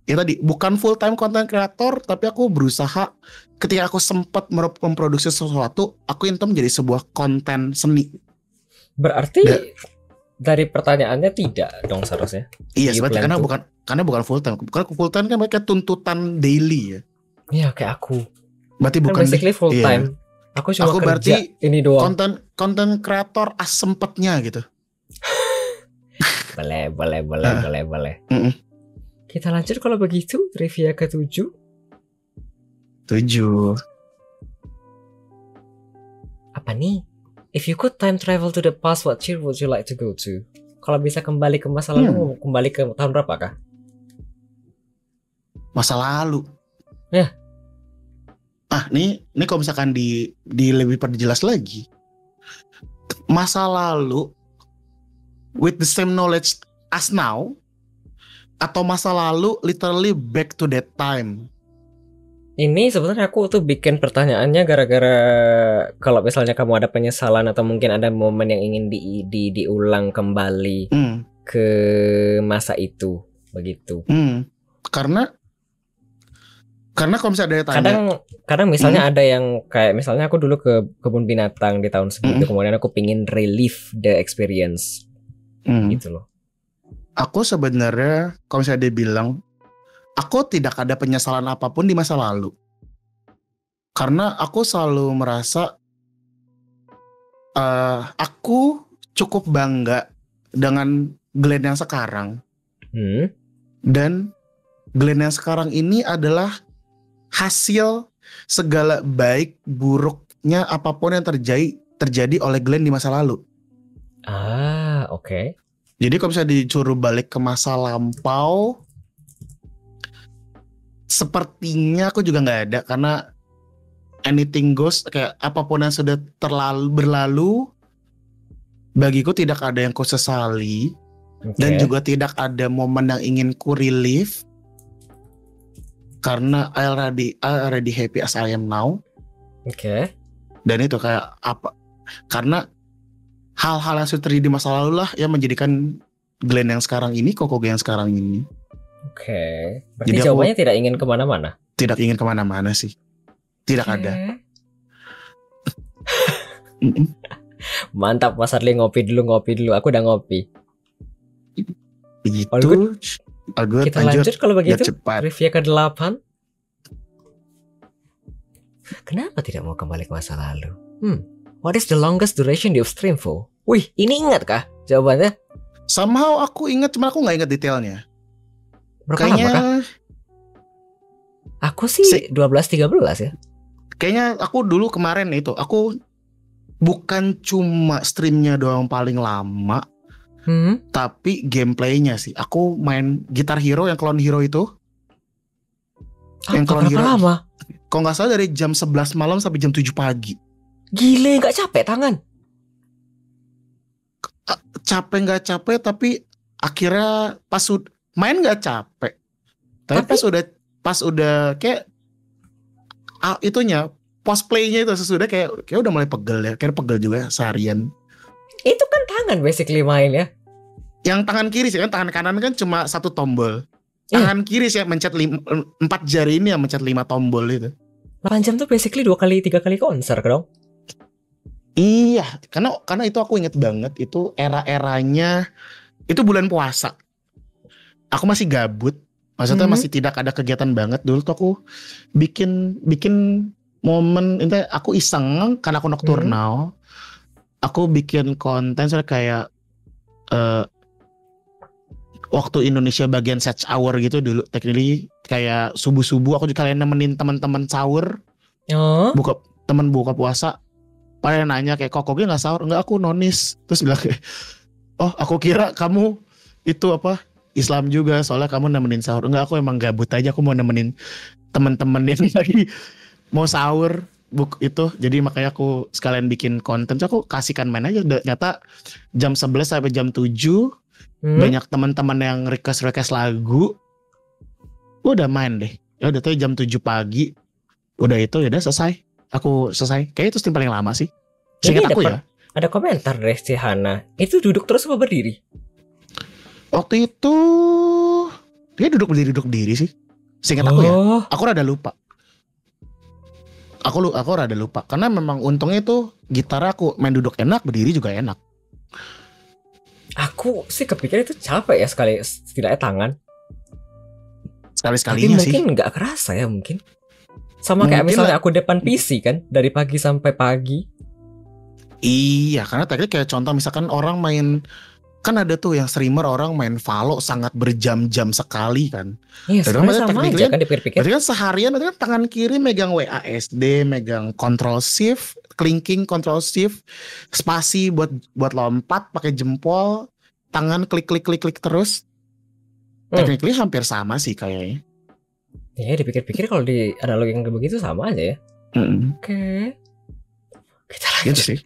ya tadi bukan full time konten kreator, tapi aku berusaha ketika aku sempat memproduksi sesuatu, aku itu menjadi sebuah konten seni. Berarti dari pertanyaannya tidak dong seharusnya. Iya, sebenarnya karena bukan full time. Karena full time kan mereka tuntutan daily ya. Iya, kayak aku. Berarti kan bukan basically full time. Aku cuma kerja ini doang. Konten kreator sempetnya gitu. Boleh. Kita lanjut kalau begitu, trivia ke-7. 7. Apa nih? If you could time travel to the past, what year would you like to go to? Kalau bisa kembali ke masa lalu, mau kembali ke tahun berapa kah? Masa lalu. Ya. Ini kalau misalkan di lebih perjelas lagi. Masa lalu with the same knowledge as now, atau masa lalu literally back to that time. Ini sebenarnya aku tuh bikin pertanyaannya gara-gara kalau misalnya kamu ada penyesalan atau mungkin ada momen yang ingin diulang kembali ke masa itu, begitu. Karena kalau misalnya ada tanya, kadang misalnya ada yang kayak misalnya aku dulu ke kebun binatang di tahun segitu, kemudian aku pingin relive the experience, gitu loh. Aku sebenarnya kalau misalnya dia bilang, aku tidak ada penyesalan apapun di masa lalu. Karena aku selalu merasa aku cukup bangga dengan Glenn yang sekarang. Dan Glenn yang sekarang ini adalah hasil segala baik buruknya apapun yang terjadi oleh Glenn di masa lalu. Oke. Jadi kalau misalnya disuruh balik ke masa lampau, sepertinya aku juga nggak ada, karena anything goes, kayak apapun yang sudah berlalu, bagiku tidak ada yang ku sesali, dan juga tidak ada momen yang ingin ku relive, karena I already happy as I am now. Dan itu kayak apa? Karena hal-hal yang sudah terjadi di masa lalu lah yang menjadikan Glenn yang sekarang ini, Kokoge yang sekarang ini. Berarti jadi jawabannya tidak ingin kemana-mana? Tidak ingin kemana-mana sih. Tidak ada. Mantap Mas Adli, ngopi dulu. Aku udah ngopi. Begitu. All good. Kita lanjut kalau begitu. Trivia ke-8. Kenapa tidak mau kembali ke masa lalu? What is the longest duration you stream for? Wih, ini ingat kah jawabannya? Somehow aku ingat, cuma aku nggak ingat detailnya. Berapa lama kah? Aku sih 12-13 ya. Kayaknya aku dulu kemarin itu, aku bukan cuma streamnya doang paling lama, tapi gameplaynya sih. Aku main Guitar Hero yang Clone Hero itu. Yang Clone Hero. Lama? Kalau nggak salah dari jam 11 malam sampai jam 7 pagi. Gile, nggak capek tangan? Capek nggak capek, tapi akhirnya pas main nggak capek. Tapi pas udah kayak itunya post playnya itu sesudah kayak udah mulai pegel ya. Kayak pegel juga seharian. Itu kan tangan basically main ya. Yang tangan kiri sih kan, tangan kanan kan cuma satu tombol. Tangan kiri sih yang mencet 4 jari ini yang mencet 5 tombol itu. 8 jam tuh basically 2 kali 3 kali konser dong. Iya, karena itu aku inget banget, itu era-eranya itu bulan puasa. Aku masih gabut, maksudnya masih tidak ada kegiatan banget. Dulu tuh aku bikin momen, itu aku iseng karena aku nocturnal. Aku bikin konten soalnya kayak waktu Indonesia bagian set hour gitu dulu, technically kayak subuh-subuh aku juga kalian nemenin teman-teman sahur. Buka puasa. Pada nanya kayak kok gue nggak sahur? Enggak, aku nonis. Terus bilang kayak, oh aku kira kamu itu apa Islam juga, soalnya kamu nemenin sahur. Enggak, aku emang gabut aja, aku mau nemenin teman-teman yang lagi mau sahur itu. Jadi makanya aku sekalian bikin konten. So, aku kasihkan main aja. Ternyata jam 11 sampai jam 7 banyak teman-teman yang request lagu. Udah main deh. Ya udah tuh jam 7 pagi. Udah itu ya udah selesai. Aku selesai. Kayaknya itu tim paling lama sih. Seingat aku ya. Ada komentar dari si Hana. Itu duduk terus apa berdiri? Waktu itu dia duduk berdiri sih. Seingat aku ya. Aku rada lupa. Aku rada lupa. Karena memang untungnya itu gitar aku main duduk enak, berdiri juga enak. Aku sih kepikir itu capek ya sekali setidaknya tangan. Sekali-sekalinya sih. Tapi mungkin gak kerasa ya mungkin. Sama kayak misalnya aku depan PC kan, dari pagi sampai pagi. Iya, karena tadi kayak contoh misalkan orang main, kan ada tuh yang streamer orang main Valo sangat berjam-jam sekali kan. Iya, sebenarnya sama aja kan dipikir-pikir. Berarti kan seharian kan tangan kiri megang WASD, megang Control Shift, clicking Control Shift, spasi buat lompat pakai jempol, tangan klik terus. Technically hampir sama sih kayaknya. Ya dipikir-pikir kalau di analog yang begitu sama aja ya. Oke. Kita lanjut. Gitu sih.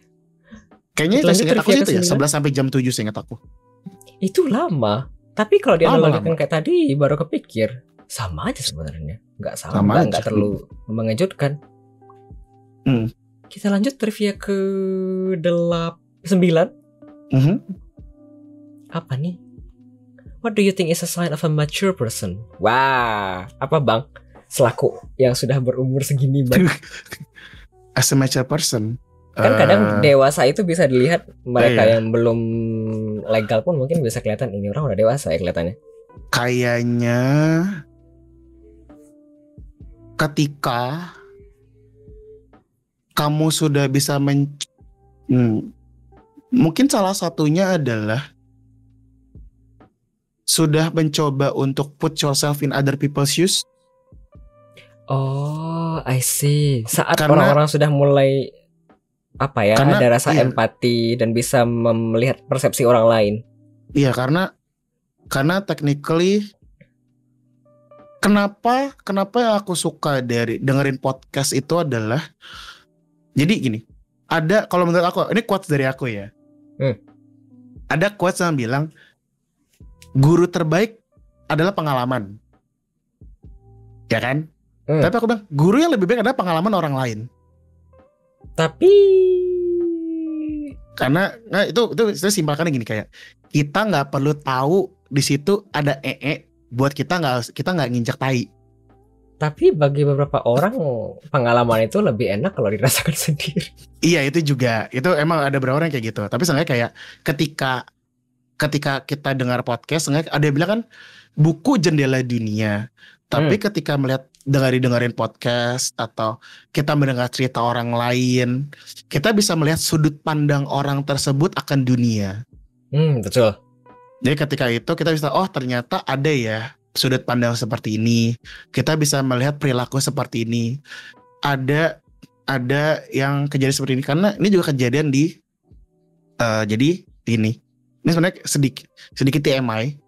Kayaknya itu seingat aku itu ya 11 sampai jam 7 seingat aku. Itu lama. Tapi kalau di analog kan kayak tadi baru kepikir sama aja sebenarnya. Enggak sama enggak terlalu mengejutkan. Kita lanjut trivia ke 9. Apa nih? What do you think is a sign of a mature person? Wah, apa bang? Selaku yang sudah berumur segini bang. As a mature person. Kan kadang dewasa itu bisa dilihat mereka yang belum legal pun mungkin bisa kelihatan ini orang udah dewasa ya kelihatannya. Kayaknya ketika kamu sudah bisa mungkin salah satunya adalah sudah mencoba untuk put yourself in other people's shoes. Oh, I see. Saat orang-orang sudah mulai ada rasa empati dan bisa melihat persepsi orang lain. Iya, karena technically kenapa aku suka dari dengerin podcast itu adalah jadi gini. Ada kalau menurut aku ini quotes dari aku ya. Ada quotes yang bilang guru terbaik adalah pengalaman. Ya kan? Tapi aku bilang guru yang lebih baik adalah pengalaman orang lain. Tapi karena itu simpelkannya gini, kayak kita nggak perlu tahu di situ ada buat kita nggak nginjak tai. Tapi bagi beberapa orang pengalaman itu lebih enak kalau dirasakan sendiri. Iya, itu juga. Itu emang ada beberapa orang kayak gitu. Tapi sebenarnya kayak ketika kita dengar podcast, ada yang bilang kan buku jendela dunia. Tapi ketika dengerin podcast atau kita mendengar cerita orang lain, kita bisa melihat sudut pandang orang tersebut akan dunia. Betul. Jadi ketika itu kita bisa, oh ternyata ada ya sudut pandang seperti ini. Kita bisa melihat perilaku seperti ini. Ada yang kejadian seperti ini, karena ini juga kejadian di jadi ini sebenarnya sedikit TMI.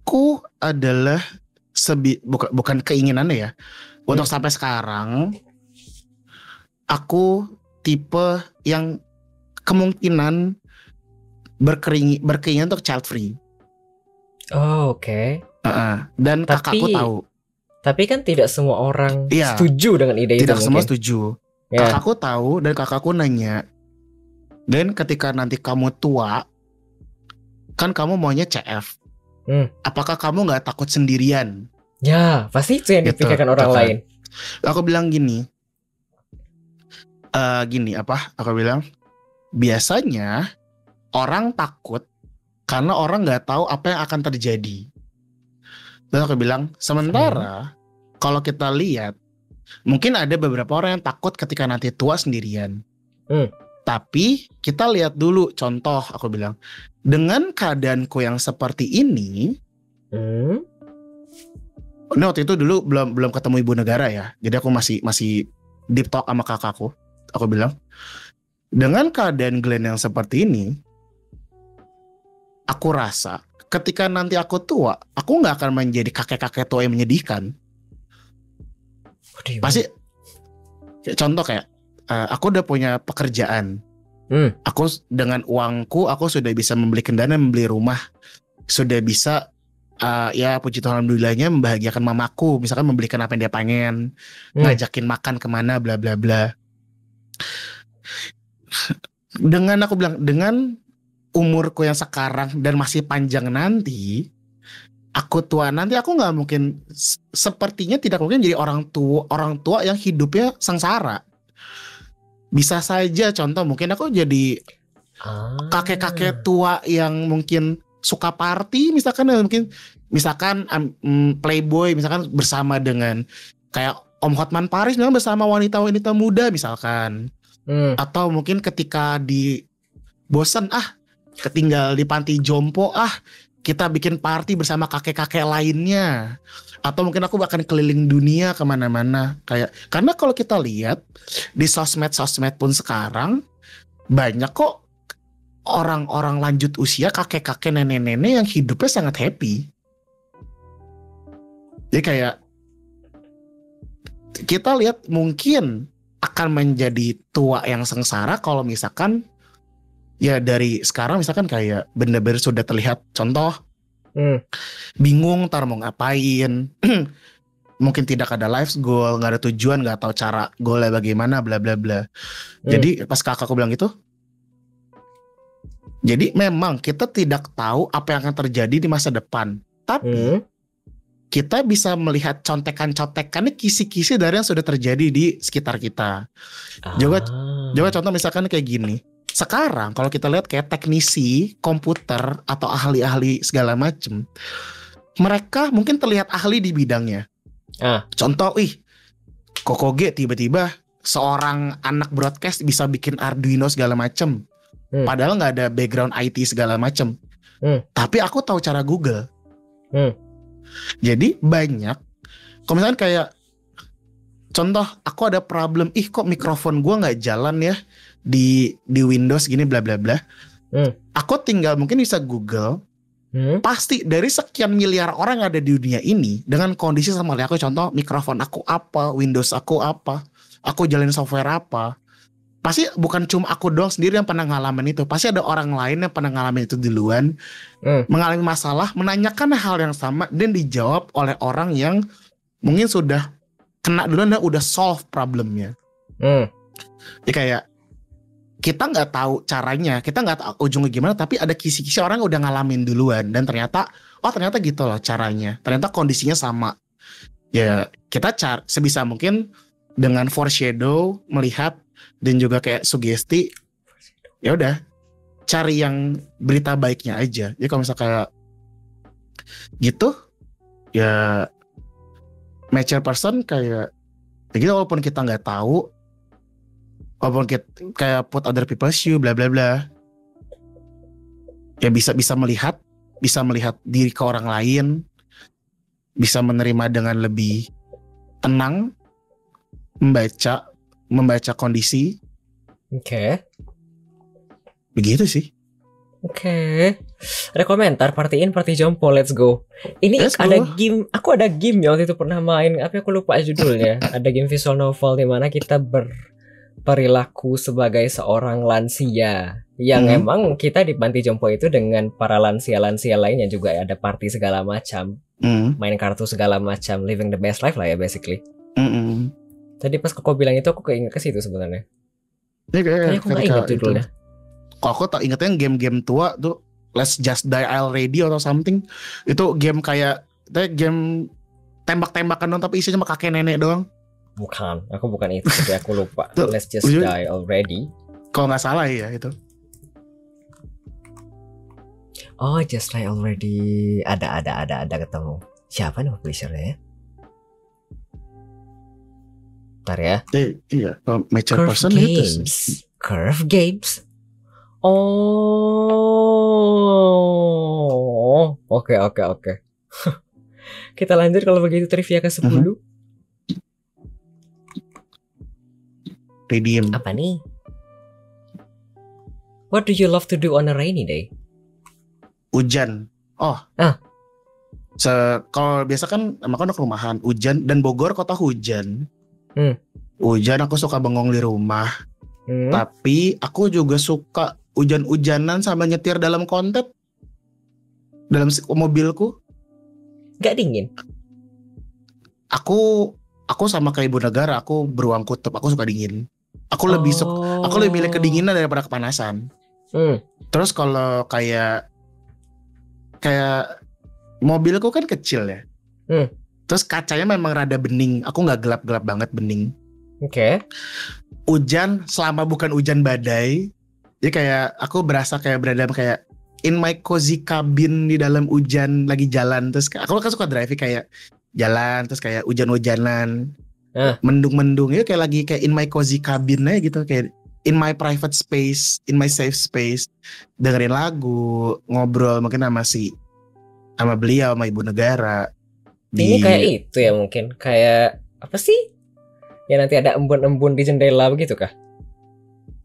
Aku adalah bukan keinginannya ya, untuk sampai sekarang aku tipe yang kemungkinan berkeinginan untuk child free. Oh, oke. Dan kakakku tahu. Tapi kan tidak semua orang Iya, setuju dengan ide itu. tidak semua mungkin. setuju. Ya. Kakakku tahu dan kakakku nanya, dan ketika nanti kamu tua, kan kamu maunya CF. Apakah kamu nggak takut sendirian? Ya, pasti itu yang Gitu, dipikirkan orang kan. lain. Aku bilang gini, Aku bilang biasanya orang takut karena orang nggak tahu apa yang akan terjadi. Dan aku bilang sementara kalau kita lihat, mungkin ada beberapa orang yang takut ketika nanti tua sendirian. Tapi kita lihat dulu contoh, aku bilang, dengan keadaanku yang seperti ini, ini waktu itu dulu belum ketemu ibu negara ya, jadi aku masih deep talk sama kakakku. Aku bilang, dengan keadaan Glenn yang seperti ini, aku rasa ketika nanti aku tua, aku nggak akan menjadi kakek-kakek tua yang menyedihkan. Pasti, contoh kayak, aku udah punya pekerjaan. Aku dengan uangku, aku sudah bisa membeli kendaraan, membeli rumah, sudah bisa, ya puji Tuhan alhamdulillahnya membahagiakan mamaku, misalkan membelikan apa yang dia pengen, ngajakin makan kemana, bla bla bla. Dengan aku bilang, dengan umurku yang sekarang dan masih panjang nanti, aku tua nanti, aku nggak mungkin, sepertinya tidak mungkin jadi orang tua yang hidupnya sengsara. Bisa saja contoh mungkin aku jadi kakek-kakek tua yang mungkin suka party, misalkan playboy, misalkan bersama dengan kayak Om Hotman Paris, misalkan bersama wanita-wanita muda misalkan. Atau mungkin ketika bosan ketinggal di panti jompo, kita bikin party bersama kakek-kakek lainnya. Atau mungkin aku bahkan keliling dunia kemana-mana. Karena kalau kita lihat di sosmed pun sekarang, banyak kok orang-orang lanjut usia, kakek-kakek, nenek-nenek yang hidupnya sangat happy. Jadi kayak kita lihat mungkin akan menjadi tua yang sengsara kalau misalkan ya dari sekarang misalkan kayak bener-bener sudah terlihat contoh bingung ntar mau ngapain, mungkin tidak ada life goal, nggak ada tujuan, nggak tahu cara goalnya bagaimana, bla bla bla. Jadi pas kakakku bilang gitu, jadi memang kita tidak tahu apa yang akan terjadi di masa depan, tapi kita bisa melihat contekan-contekannya, kisi-kisi dari yang sudah terjadi di sekitar kita. Juga contoh misalkan kayak gini. Sekarang kalau kita lihat kayak teknisi komputer atau ahli-ahli segala macem, mereka mungkin terlihat ahli di bidangnya. Contoh, Kokoge tiba-tiba seorang anak broadcast bisa bikin Arduino segala macem. Padahal nggak ada background IT segala macem. Tapi aku tahu cara Google. Jadi banyak, kalau misalnya kayak contoh, aku ada problem, kok mikrofon gue nggak jalan ya di Windows gini, bla bla bla. Aku tinggal mungkin bisa Google, pasti dari sekian miliar orang yang ada di dunia ini dengan kondisi sama aku, contoh mikrofon aku apa, Windows aku apa, aku jalanin software apa. Pasti bukan cuma aku doang sendiri yang pernah ngalamin itu. Pasti ada orang lain yang pernah ngalamin itu duluan, mengalami masalah, menanyakan hal yang sama, dan dijawab oleh orang yang mungkin sudah kena duluan dan udah solve problemnya. Jadi kayak kita nggak tahu caranya, kita nggak tahu ujungnya gimana, tapi ada kisi-kisi orang yang udah ngalamin duluan, dan ternyata gitu loh caranya. Ternyata kondisinya sama. Ya kita sebisa mungkin dengan foreshadow, melihat, dan juga kayak sugesti, ya udah cari yang berita baiknya aja. Jadi kalau misalnya kayak gitu, ya mature person kayak gitu, walaupun kita nggak tahu, walaupun kita kayak put other people's shoe, bla bla bla, ya bisa melihat diri ke orang lain, bisa menerima dengan lebih tenang, membaca kondisi. Begitu sih. Ada komentar, party jompo, let's go. Ini ada game, aku ada game ya waktu itu pernah main, tapi aku lupa judulnya. Ada game visual novel di mana kita perilaku sebagai seorang lansia yang emang kita di panti jompo itu dengan para lansia-lansia lainnya juga ada party segala macam, main kartu segala macam, living the best life lah ya basically. Tadi pas kau bilang itu aku keinget ke situ sebenarnya. Kayaknya aku nggak ingat judulnya. Kalau aku tak ingetnya game-game tua tuh, Let's Just Die Already atau something. Itu game kayak game tembak-tembakan dong, tapi isinya cuma kakek nenek doang. Bukan, aku bukan itu, tapi aku lupa. Let's Just Die Already. Kalau nggak salah ya itu. Oh, Just Die Already. Ada ketemu. Siapa nih publishernya ya? Bentar ya. Iya, Mature Curve Person Games. itu. Curve Games. Oh, oke. Kita lanjut kalau begitu trivia ke-10. Redeem. Apa nih? What do you love to do on a rainy day? Hujan. Kalau biasa kan emang kan rumahan hujan, dan Bogor kota hujan. Hujan aku suka bengong di rumah. Tapi aku juga suka hujan-hujanan sama nyetir dalam konten dalam mobilku. Gak dingin. Aku sama kayak ibu negara, aku beruang kutub, aku suka dingin. Aku lebih milih kedinginan daripada kepanasan. Terus kalau kayak mobilku kan kecil ya. Terus kacanya memang rada bening. Aku nggak gelap-gelap banget, bening. Oke. Hujan selama bukan hujan badai. Jadi kayak aku berasa kayak berada kayak in my cozy cabin di dalam hujan lagi jalan. Terus aku kan suka driving kayak jalan terus kayak hujan-hujanan. Mendung-mendung itu kayak lagi kayak in my cozy cabin aja gitu, kayak in my private space, in my safe space, dengerin lagu, ngobrol mungkin sama beliau, sama ibu negara. Ini kayak itu ya, mungkin kayak apa sih? Ya nanti ada embun-embun di jendela begitu kah?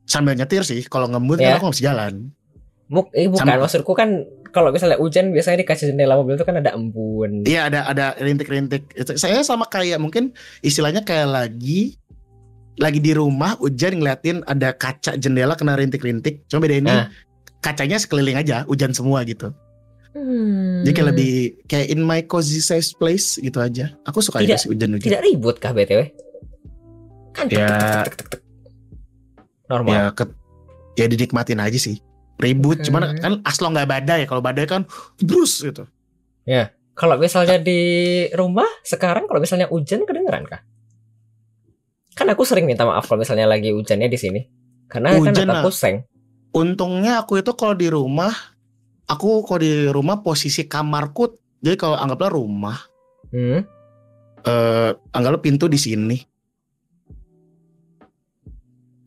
Sambil nyetir sih, kalau ngembun ya. Kan aku masih jalan. Bukan, maksudku kan kalau misalnya hujan biasanya di kaca jendela mobil itu kan ada embun. Iya, ada rintik-rintik. Saya sama kayak mungkin istilahnya kayak lagi di rumah hujan ngeliatin ada kaca jendela kena rintik-rintik. Cuma beda ini kacanya sekeliling aja hujan semua gitu. Jadi kayak lebih kayak in my cozy safe place gitu aja. Aku suka aja sih hujan-hujan. Tidak ribut kah BTW? Kan tek. Normal. Ya dinikmatin aja sih. Ribut, cuman kan aslo nggak badai. Kalau badai kan brus gitu. Ya, kalau misalnya di rumah sekarang, kalau misalnya hujan kedengeran kah? Kan aku sering minta maaf kalau misalnya lagi hujannya di sini, karena hujan, kan aku seng. Untungnya aku itu kalau di rumah posisi kamarku, jadi kalau anggaplah rumah, anggaplah pintu di sini.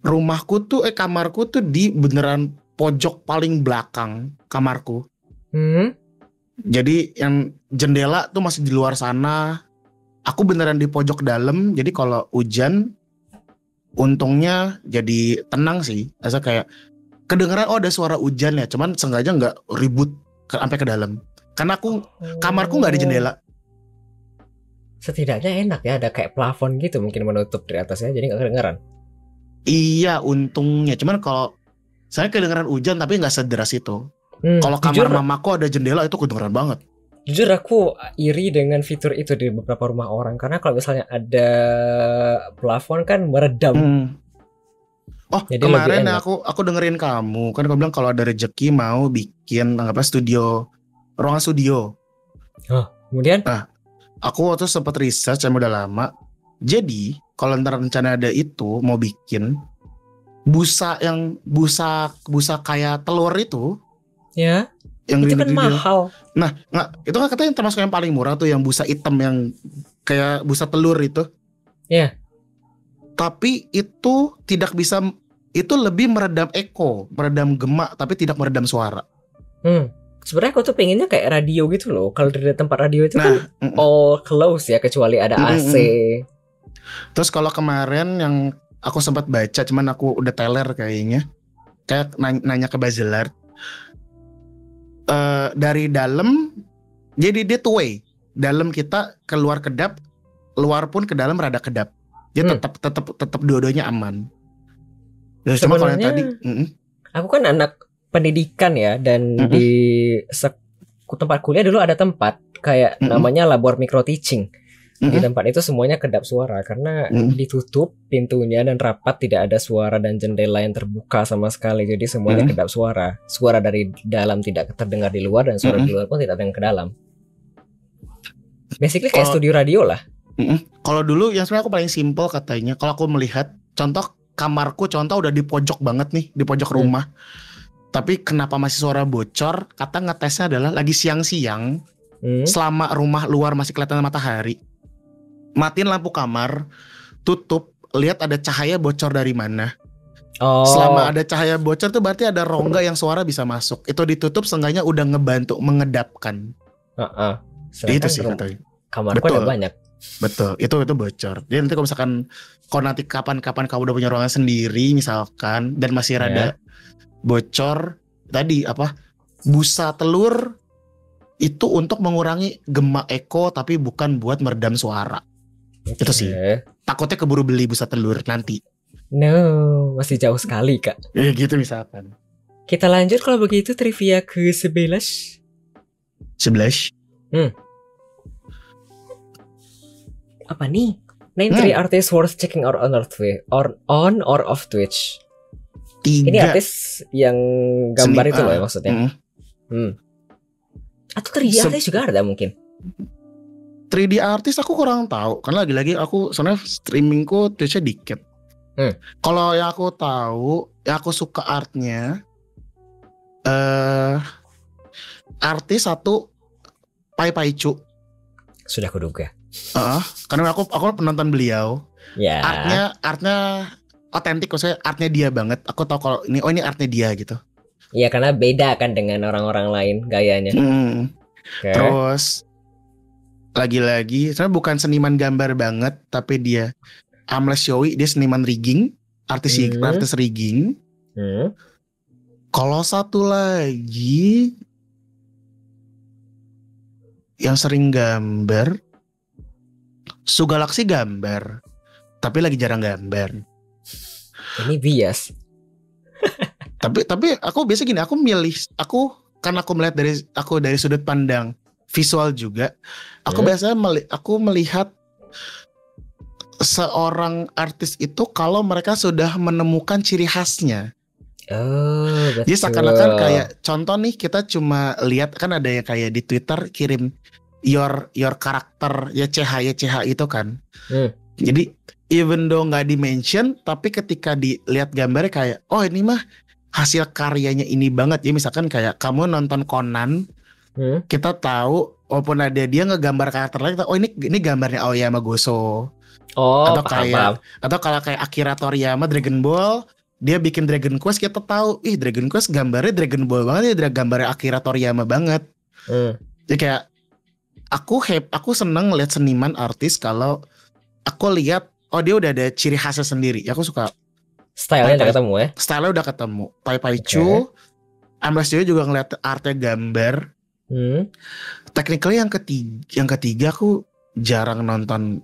Kamarku tuh di beneran pojok paling belakang kamarku. Jadi yang jendela tuh masih di luar sana. Aku beneran di pojok dalam. Jadi kalau hujan, untungnya jadi tenang sih. Asa kayak kedengeran ada suara hujan ya. Cuman sengaja nggak ribut sampai ke dalam. Karena kamarku nggak ada jendela. Setidaknya enak ya, ada kayak plafon gitu mungkin menutup di atasnya, jadi nggak kedengeran. Iya, untungnya. Cuman kalau saya kedengeran hujan tapi nggak sederas itu. Kalau kamar mamaku ada jendela itu kedengeran banget. Jujur aku iri dengan fitur itu di beberapa rumah orang, karena kalau misalnya ada plafon kan meredam. Jadi kemarin aku dengerin kamu kan bilang kalau ada rezeki mau bikin ruangan studio. Kemudian? Aku waktu sempat research yang udah lama. Jadi kalau ntar rencana ada itu mau bikin busa kayak telur itu, ya, yang itu kan mahal. Nah, itu kan katanya termasuk yang paling murah tuh, yang busa hitam yang kayak busa telur itu. Ya. Tapi itu tidak bisa, itu lebih meredam meredam gemak, tapi tidak meredam suara. Sebenarnya aku tuh pengennya kayak radio gitu loh. Kalau di tempat radio itu kan all close ya, kecuali ada AC. Terus kalau kemarin yang aku sempat baca, cuman aku udah teler kayaknya. Kayak nanya ke Bazelard. Dari dalam, jadi dia two way. Dalam kita keluar kedap, luar pun ke dalam rada kedap. Dia tetap dua-duanya aman. Ya, cuma kalau yang Sebenarnya tadi, aku kan anak pendidikan ya, dan Mm-mm. di tempat kuliah dulu ada tempat kayak Mm-mm. namanya labor micro teaching. Di Mm-mm. tempat itu semuanya kedap suara karena Mm-mm. ditutup pintunya dan rapat, tidak ada suara dan jendela yang terbuka sama sekali. Jadi semuanya Mm-mm. kedap suara. Suara dari dalam tidak terdengar di luar dan suara Mm-mm. di luar pun tidak terdengar ke dalam. Basically kayak Kalau- studio radio lah. Kalau dulu yang sebenarnya aku paling simpel katanya, kalau aku melihat contoh kamarku contoh udah di pojok banget nih, di pojok rumah. Tapi kenapa masih suara bocor? Kata ngetesnya adalah lagi siang-siang, selama rumah luar masih kelihatan matahari. Matiin lampu kamar, tutup, lihat ada cahaya bocor dari mana. Oh, Selama ada cahaya bocor tuh berarti ada rongga yang suara bisa masuk. Itu ditutup seenggaknya udah ngebantu mengedapkan. sedangkan Itu sih katanya. kamarku ada Betul. banyak. Betul, itu bocor. Jadi nanti kalau misalkan kalau nanti kapan-kapan kamu udah punya ruangan sendiri misalkan dan masih rada bocor, tadi apa? Busa telur itu untuk mengurangi gema eko tapi bukan buat meredam suara. Itu sih. Oke. Takutnya keburu beli busa telur nanti. No, masih jauh sekali kak. Gitu misalkan. Kita lanjut kalau begitu trivia ke 11. 11. Apa nih? Name 3 artists worth checking out on or off Twitch. 3. Ini artis yang gambar itu loh ya maksudnya. Atau 3D Se- artis juga ada mungkin. 3D artis aku kurang tahu karena lagi-lagi aku soalnya streamingku Twitch-nya dikit. Kalau yang aku tahu, yang aku suka artnya, artis satu Pai Paicu. Sudah kuduga. Karena aku penonton beliau. Ya. Artnya otentik, maksudnya artnya dia banget. Aku tahu kalau ini ini artnya dia gitu. Iya karena beda kan dengan orang-orang lain gayanya. Oke. Terus lagi-lagi sebenarnya bukan seniman gambar banget, tapi dia Amles Yowi, dia seniman rigging, artis rigging. Kalau satu lagi yang sering gambar, Sugalaksi gambar, tapi lagi jarang gambar. Ini bias. Tapi aku biasa gini, karena aku melihat dari sudut pandang visual juga, aku biasanya melihat seorang artis itu kalau mereka sudah menemukan ciri khasnya. Oh, betul. Jadi seakan-akan kayak contoh nih, kita cuma lihat kan ada yang kayak di Twitter kirim your karakter YCH itu kan. Jadi even though nggak di mention, tapi ketika dilihat gambarnya kayak oh ini mah hasil karyanya ini banget. Ya misalkan kayak kamu nonton Conan, kita tahu walaupun ada dia ngegambar karakter lain, oh ini gambarnya Aoyama Goso. Oh, atau paham. Atau kalau kayak Akira Toriyama Dragon Ball, dia bikin Dragon Quest, kita tahu Dragon Quest gambarnya Dragon Ball banget ya, gambarnya Akira Toriyama banget. Jadi kayak aku seneng lihat seniman artis kalau aku lihat oh dia udah ada ciri khasnya sendiri. Ya, aku suka stylenya udah ketemu ya. Stylenya udah ketemu. Pai Paicu, Amles Joyo juga ngeliat artnya gambar. Technically yang ketiga aku jarang nonton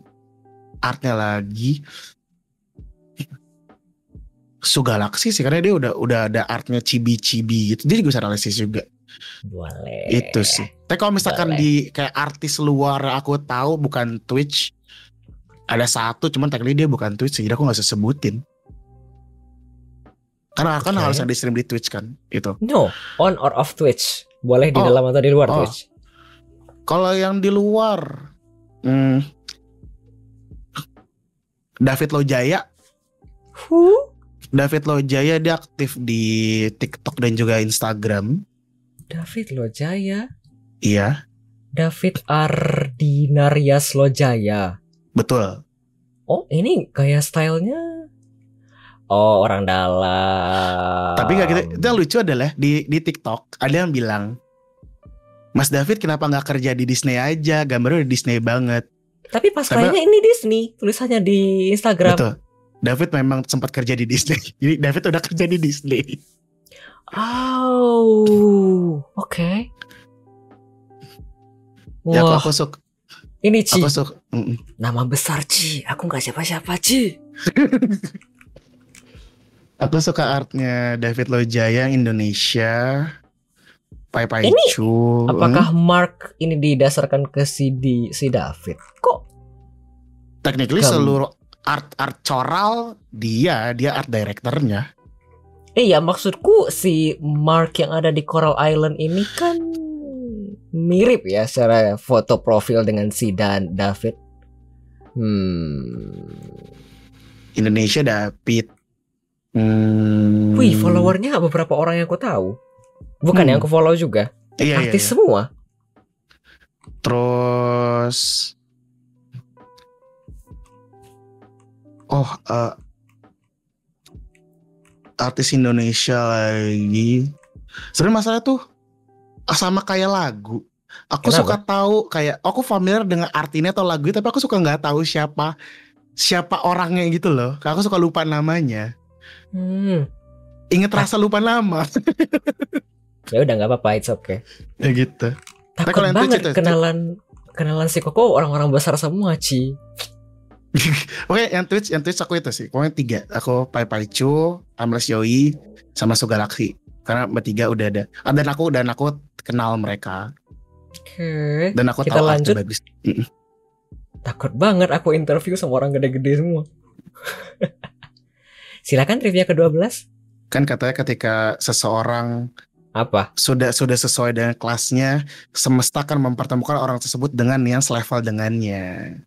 artnya lagi. Sugalaksi sih karena dia udah ada artnya cibi-cibi gitu. Dia juga bisa analisis juga. Boleh. Itu sih. Tapi kalau misalkan di kayak artis luar aku tahu bukan Twitch, ada satu cuman technically dia bukan Twitch, jadi aku nggak usah sebutin. Karena kan harus ada stream di Twitch kan itu. No, on or off Twitch. Boleh di dalam atau di luar Twitch. Kalau yang di luar, David Lojaya. David Lojaya dia aktif di TikTok dan juga Instagram. David Lojaya. Iya. David Ardinarias Lojaya. Betul. Oh, ini kayak stylenya. Oh, orang dalam. Tapi gak gitu. Itu yang lucu adalah di TikTok ada yang bilang, Mas David kenapa gak kerja di Disney aja? Gambarnya udah Disney banget. Tapi pas kayaknya ini Disney, tulisannya di Instagram. Betul. David memang sempat kerja di Disney. Jadi David udah kerja di Disney. Oh, oke. Ya Wah, aku suka. ini Ci. Aku suka. Nama besar Ci. Aku nggak siapa-siapa Ci. Aku suka artnya David Lojaya Indonesia. Pai Pai Ini Chu. apakah Mark ini didasarkan ke si David? Kok Technically seluruh art coral dia art directornya. Iya, maksudku si Mark yang ada di Coral Island ini kan mirip ya secara foto profil dengan si David. Indonesia David. Wih, followernya beberapa orang yang aku tahu. Bukan yang aku follow juga. Iya, Artis iya. semua. Terus artis Indonesia lagi. Sebenarnya masalah tuh sama kayak lagu. Aku Kenapa? suka tahu kayak aku familiar dengan artinya atau lagu, tapi aku suka nggak tahu siapa orangnya gitu loh. Aku suka lupa namanya. Ingat rasa lupa nama. Ya udah nggak apa-apa, it's okay. Ya gitu. Takut kalau yang banget Twitch itu- kenalan si Koko orang-orang besar semua, Ci. Oke, yang Twitch aku itu sih. Pokoknya 3. Aku Pai Pai Chu, Amles Yoi, sama Su Galaxy. Karena bertiga udah ada. Dan aku kenal mereka. Oke. Dan aku Kita tahu lanjut. artnya bagus. Takut banget aku interview sama orang gede-gede semua. Silakan trivia ke-12. Kan katanya ketika seseorang Apa? sudah sesuai dengan kelasnya, semesta akan mempertemukan orang tersebut dengan yang selevel dengannya.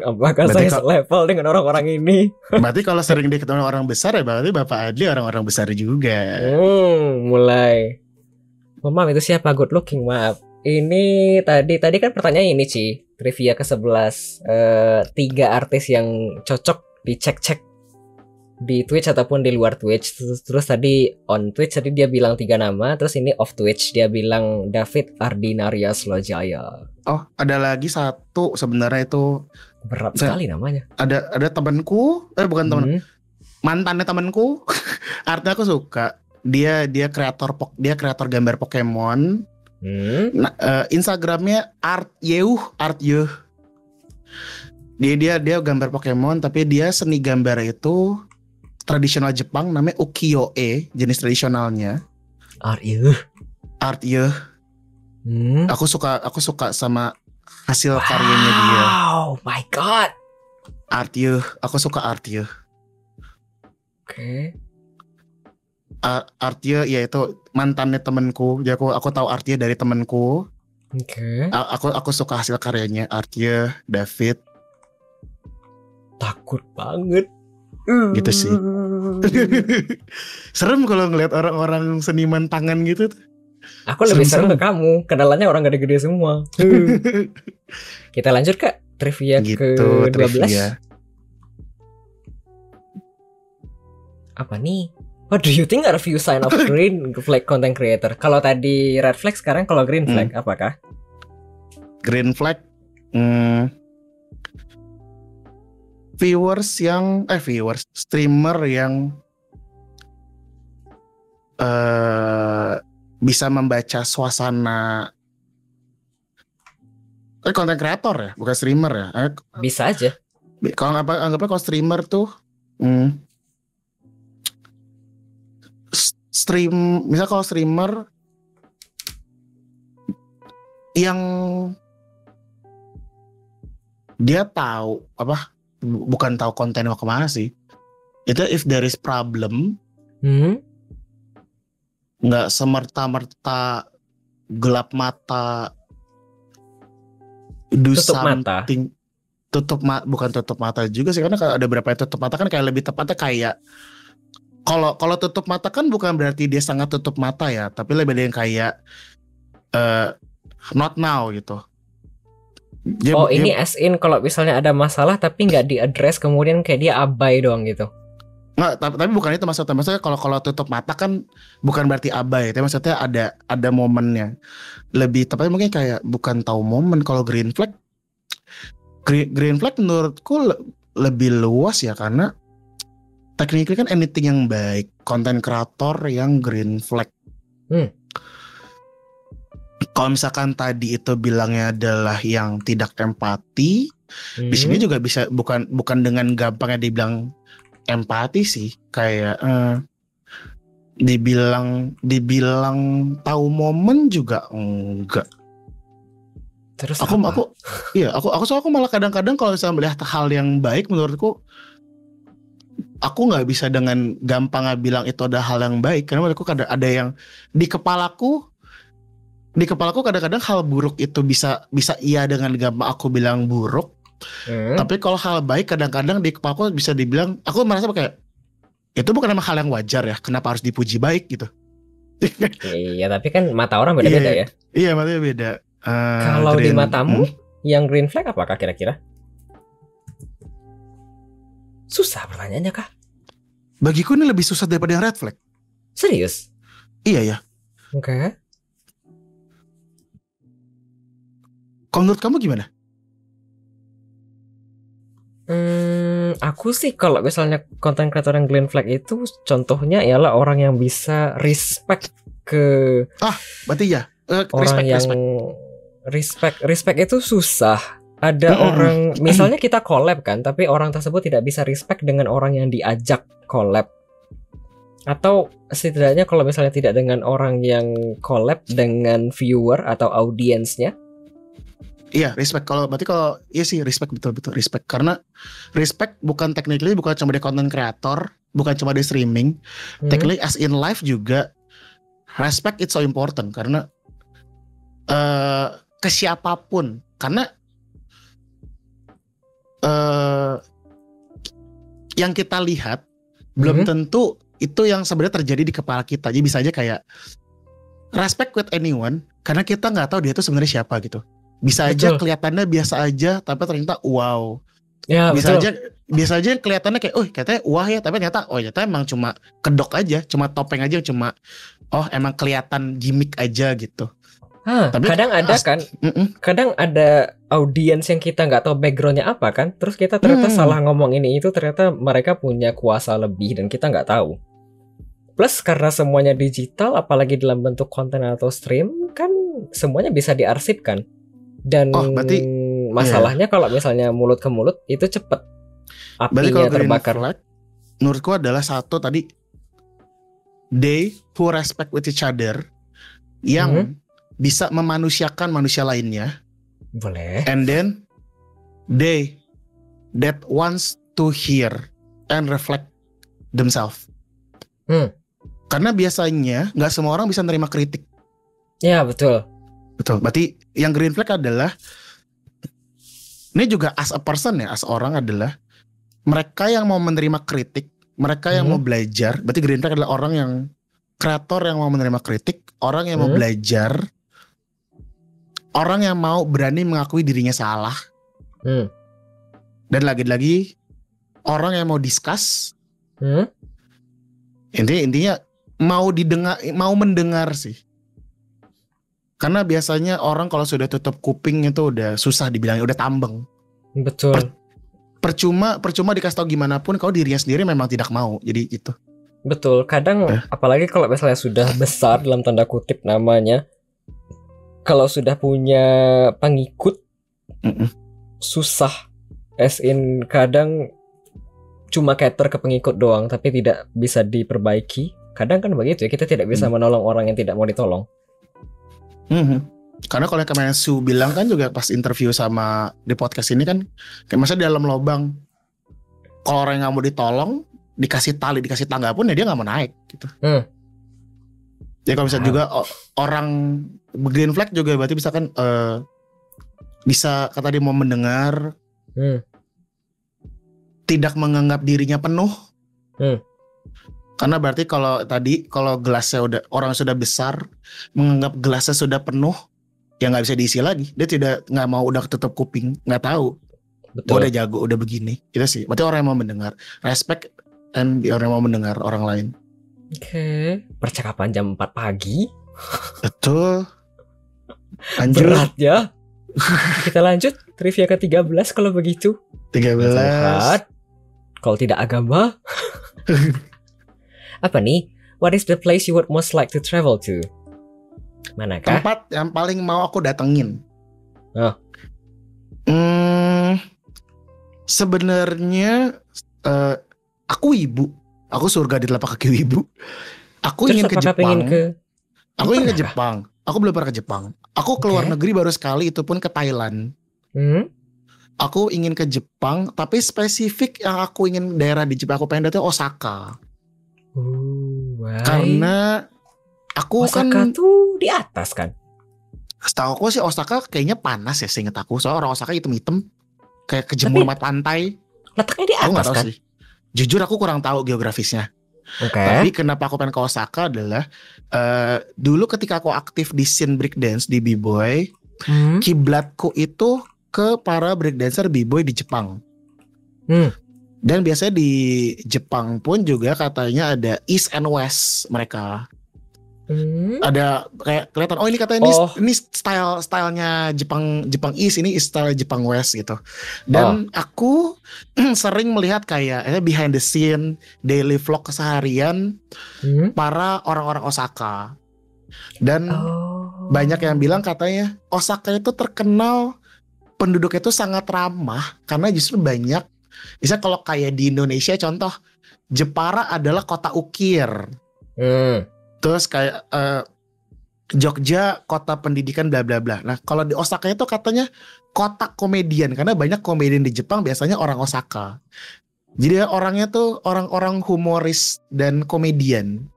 Apakah Berarti saya selevel dengan orang-orang ini? Berarti kalau sering ketemu orang besar ya berarti Bapak Adli orang-orang besar juga. Mulai. Maaf, itu siapa? Good looking, maaf. Ini tadi kan pertanyaan ini, Ci. Trivia ke-11. 3 artis yang cocok dicek-cek di Twitch ataupun di luar Twitch. Terus tadi on Twitch tadi dia bilang 3 nama. Terus ini off Twitch dia bilang David Ardinarias Lojaya. Oh, ada lagi satu sebenarnya itu Berat sekali namanya. ada temanku, bukan teman, mantannya temanku. Artinya aku suka. Dia kreator gambar Pokemon. Nah, Instagramnya Art Yeuh. Dia gambar Pokemon, tapi dia seni gambar itu tradisional Jepang, namanya ukiyo-e, jenis tradisionalnya. Art Yeuh. Aku suka sama hasil karyanya dia. Oh my god. Art Yeuh, aku suka Art Yeuh. Oke. Art Yeuh ya itu mantannya temanku. Jadi aku tahu Art Yeuh dari temanku. Oke. Aku suka hasil karyanya Art Yeuh, David. Takut banget. Gitu sih. Serem kalau ngeliat orang-orang seniman tangan gitu. Aku lebih serem ke kamu. Kenalannya orang gede-gede semua. Kita lanjut ke trivia Gitu, ke-12. trivia. Apa nih? What do you think are few sign of green flag content creator? Kalau tadi red flag, sekarang kalau green flag apakah? Green flag, streamer yang bisa membaca suasana. Content creator ya, bukan streamer ya. Bisa aja. Kalau anggapnya kalau streamer tuh misal kalau streamer yang dia tahu bukan tahu konten mau kemana sih, itu if there is problem nggak semerta-merta gelap mata do Tutup mata. something. Bukan tutup mata juga sih, karena kalau ada berapa yang tutup mata kan kayak lebih tepatnya kayak kalau tutup mata kan bukan berarti dia sangat tutup mata ya, tapi lebih ada yang kayak not now gitu. Ini as in kalau misalnya ada masalah tapi nggak diadres, kemudian kayak dia abai doang gitu. Nggak, tapi bukan itu maksudnya. Maksudnya kalau tutup mata kan bukan berarti abai, tapi maksudnya ada momennya. Lebih tepatnya mungkin kayak bukan tahu momen. Kalau green flag menurutku lebih luas ya, karena technically kan anything yang baik, content creator yang green flag. Kalau misalkan tadi itu bilangnya adalah yang tidak empati, di sini juga bisa bukan dengan gampangnya dibilang empati sih, kayak dibilang tahu momen juga enggak. Terus Aku apa? aku malah kadang-kadang kalau misalnya melihat hal yang baik, menurutku aku nggak bisa dengan gampang bilang itu ada hal yang baik, karena menurutku ada yang di kepalaku kadang-kadang hal buruk itu bisa iya dengan gampang aku bilang buruk. Tapi kalau hal baik kadang-kadang di kepalaku bisa dibilang, aku merasa kayak itu bukan emang hal yang wajar ya, kenapa harus dipuji baik gitu. Iya, tapi kan mata orang beda-beda ya. Iya, matanya beda. Kalau di matamu, yang green flag apakah kira-kira? Susah pertanyaannya kah? Bagiku ini lebih susah daripada yang red flag. Serius? Iya ya. Oke. Kalau menurut kamu gimana? Aku sih kalau misalnya konten kreator yang green flag itu contohnya ialah orang yang bisa respect ke Berarti ya. orang yang respect itu susah. Ada orang, misalnya kita collab kan, tapi orang tersebut tidak bisa respect dengan orang yang diajak collab. Atau setidaknya kalau misalnya tidak dengan orang yang collab dengan viewer atau audiensnya. Iya, respect. Iya sih, respect, betul respect. Karena respect bukan technically bukan cuma di content creator, bukan cuma di streaming. Technically as in life juga respect it's so important, karena ke siapapun, karena yang kita lihat belum tentu itu yang sebenarnya terjadi di kepala kita. Jadi bisa aja kayak respect with anyone karena kita nggak tahu dia itu sebenarnya siapa gitu. Bisa aja kelihatannya biasa aja, tapi ternyata wow. Ya, bisa aja kelihatannya kayak, katanya wah ya, tapi ternyata emang cuma kedok aja, cuma topeng aja, cuma emang kelihatan gimmick aja gitu. Tapi kadang ada kan, kadang ada audiens yang kita nggak tahu backgroundnya apa kan, terus kita ternyata salah ngomong ini itu, ternyata mereka punya kuasa lebih dan kita nggak tahu. Plus karena semuanya digital, apalagi dalam bentuk konten atau stream, kan semuanya bisa diarsipkan. Dan masalahnya kalau misalnya mulut ke mulut itu cepet apinya terbakar. Flag, menurutku adalah satu tadi, they who respect with each other, yang bisa memanusiakan manusia lainnya. Boleh. And then they that wants to hear and reflect themselves. Karena biasanya nggak semua orang bisa menerima kritik. Ya, betul. Berarti yang green flag adalah, ini juga as a person ya, as orang adalah mereka yang mau menerima kritik, mereka yang mau belajar. Berarti green flag adalah orang yang kreator yang mau menerima kritik, orang yang mau belajar, orang yang mau berani mengakui dirinya salah. Dan lagi-lagi orang yang mau discuss. Intinya mau didengar, mau mendengar sih. Karena biasanya orang kalau sudah tutup kuping itu udah susah dibilangnya, udah tambeng. Betul. Percuma dikasih tahu gimana pun, kalau dirinya sendiri memang tidak mau. Jadi gitu. Betul. Kadang apalagi kalau misalnya sudah besar dalam tanda kutip namanya, kalau sudah punya pengikut, susah. As in kadang cuma cater ke pengikut doang, tapi tidak bisa diperbaiki. Kadang kan begitu ya, kita tidak bisa menolong orang yang tidak mau ditolong. Karena kalau yang kemarin Su bilang kan juga pas interview sama di podcast ini kan, kayak masa di dalam lubang, kalau orang yang nggak mau ditolong, dikasih tali, dikasih tangga pun ya dia nggak mau naik gitu. Jadi kalau misalnya juga orang green flag juga berarti misalkan bisa kata dia mau mendengar, tidak menganggap dirinya penuh. Karena berarti kalau gelasnya udah, orang sudah besar menganggap gelasnya sudah penuh, ya nggak bisa diisi lagi. Dia nggak mau, udah tutup kuping, nggak tahu. Betul. Udah jago, udah begini. Itu sih. Berarti orang yang mau mendengar, respect, and orang yang mau mendengar orang lain. Oke. Percakapan jam 4 pagi. Betul. Lanjut. Berat ya. Kita lanjut trivia ke-13 kalau begitu. 13. Kalau tidak agama. Apa nih? What is the place you would most like to travel to? Manakah? Tempat yang paling mau aku datengin. Sebenarnya Aku wibu. Aku surga di telapak kaki wibu. Aku Terus ingin ke apakah Jepang. pengen ke Aku ingin ke pernah kah? Jepang. Aku belum pernah ke Jepang. Aku keluar Oke. negeri baru sekali, itu pun ke Thailand. Aku ingin ke Jepang, tapi spesifik yang aku ingin daerah di Jepang aku pengen datang Osaka. Why? Karena aku Osaka kan tuh di atas kan? setahu aku sih Osaka kayaknya panas ya, seinget aku. Soalnya orang Osaka hitam-hitam kayak kejemur Tapi mat pantai. letaknya di Aku nggak atas tahu kan? sih. Jujur aku kurang tahu geografisnya. Oke. Tapi kenapa aku pengen ke Osaka adalah dulu ketika aku aktif di scene breakdance di B-boy, kiblatku itu ke para breakdancer B-boy di Jepang. Dan biasanya di Jepang pun juga katanya ada East and West mereka. Ada kayak kelihatan ini katanya ini stylenya Jepang East, ini style Jepang West gitu. Dan aku sering melihat kayak behind the scene daily vlog keseharian para orang-orang Osaka. Dan banyak yang bilang katanya Osaka itu terkenal penduduknya itu sangat ramah karena justru banyak. Misalnya kalau kayak di Indonesia contoh Jepara adalah kota ukir. Terus kayak Jogja kota pendidikan bla bla bla. Nah kalau di Osaka itu katanya kota komedian karena banyak komedian di Jepang biasanya orang Osaka. Jadi orangnya tuh orang-orang humoris dan komedian.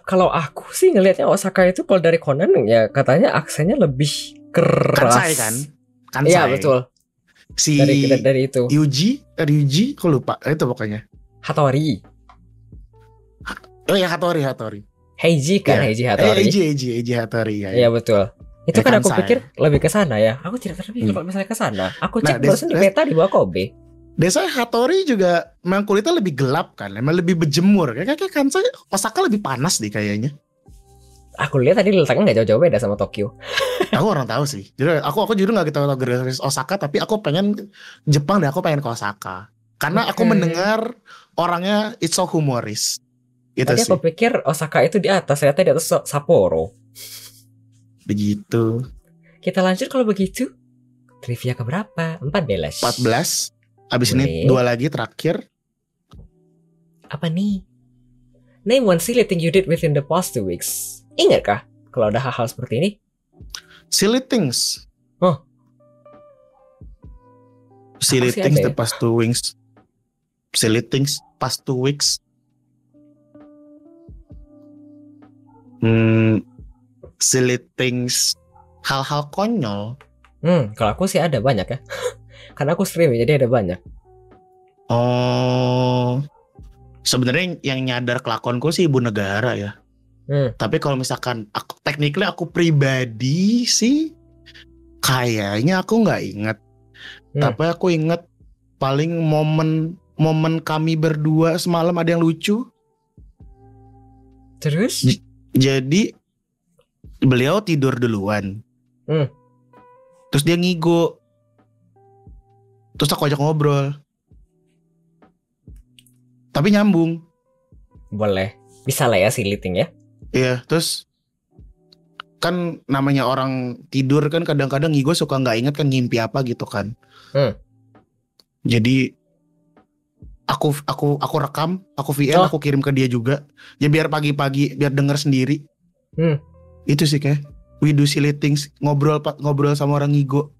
Kalau aku sih ngelihatnya Osaka itu kalau dari Conan ya katanya aksennya lebih keras. Kansai kan? Kansai. Iya betul. Si dari itu. Ryuji, aku lupa. Itu pokoknya. Hattori. Oh ya Hattori. Heiji kan, Yeah. Heiji Hattori. Heiji Hattori ya. Iya betul. Itu Ya, kan aku Kansai. pikir lebih ke sana ya. Aku tidak terpikir kalau misalnya ke sana. Aku cek barusan di peta di bawah Kobe. Desa Hattori juga memang kulitnya lebih gelap kan, emang lebih berjemur. Kayak Kansai, Osaka lebih panas deh kayaknya. Aku lihat tadi letaknya nggak jauh-jauh beda sama Tokyo. Aku orang tahu sih. Jadi aku jujur nggak tahu geografis Osaka, tapi aku pengen Jepang dan aku pengen ke Osaka. Karena aku mendengar orangnya it's so humoris. Gitu tadi sih. aku pikir Osaka itu di atas, ternyata di atas Sapporo. Begitu. Kita lanjut kalau begitu. Trivia keberapa? 14. 14. Abis Boleh. ini 2 lagi terakhir. Apa nih? Name one silly thing you did within the past 2 weeks. Ingatkah kalau ada hal-hal seperti ini? Silly things. Oh. Silly Apa sih things ada the ya? past 2 weeks. Silly things past 2 weeks. Silly things, hal-hal konyol. Kalau aku sih ada banyak ya. Karena aku streaming jadi ada banyak. Oh, sebenarnya yang nyadar kelakuanku sih ibu negara ya. Tapi kalau misalkan technically aku pribadi sih kayaknya aku nggak inget. Tapi aku inget paling momen kami berdua semalam ada yang lucu. Terus? Jadi beliau tidur duluan. Terus dia ngigo. Terus aku ajak ngobrol. Tapi nyambung. Boleh. Bisa lah ya silly thing ya. Iya, terus kan namanya orang tidur kan kadang-kadang ngigo suka nggak inget kan ngimpi apa gitu kan. Jadi aku rekam, aku VN, aku kirim ke dia juga. Ya biar pagi-pagi biar denger sendiri. Itu sih kayak we do silly things, ngobrol sama orang ngigo.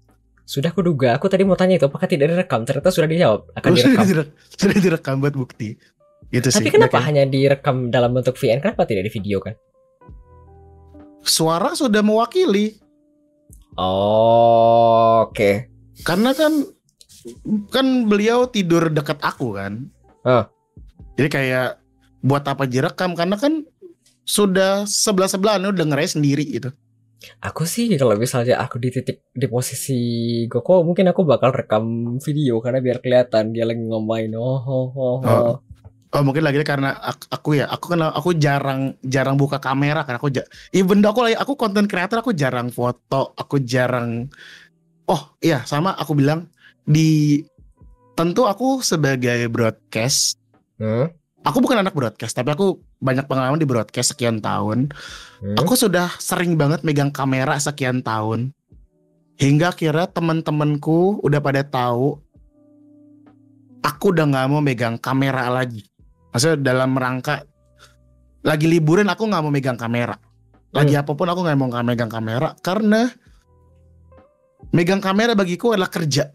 Sudah kuduga, aku tadi mau tanya itu apakah tidak direkam, ternyata sudah dijawab akan direkam. Sudah direkam buat bukti. Gitu Tapi sih. kenapa hanya direkam dalam bentuk VN? Kenapa tidak di video kan? Suara sudah mewakili. Oh, oke. Karena kan beliau tidur dekat aku kan. Jadi kayak buat apa direkam, karena kan sudah sebelah-sebelahan udah dengernya sendiri gitu. Aku sih kalau misalnya aku di posisi Goko, mungkin aku bakal rekam video karena biar kelihatan dia lagi ngomain. Oh mungkin lagi karena aku jarang buka kamera kan, even though aku content creator, aku jarang foto, aku jarang. Oh iya, sama aku bilang tentu aku sebagai broadcast. Aku bukan anak broadcast, tapi aku banyak pengalaman di broadcast sekian tahun. Aku sudah sering banget megang kamera sekian tahun. Hingga akhirnya teman-temanku udah pada tahu aku udah nggak mau megang kamera lagi. Maksudnya dalam rangka lagi liburan aku nggak mau megang kamera. Lagi apapun aku nggak mau megang kamera karena megang kamera bagiku adalah kerja.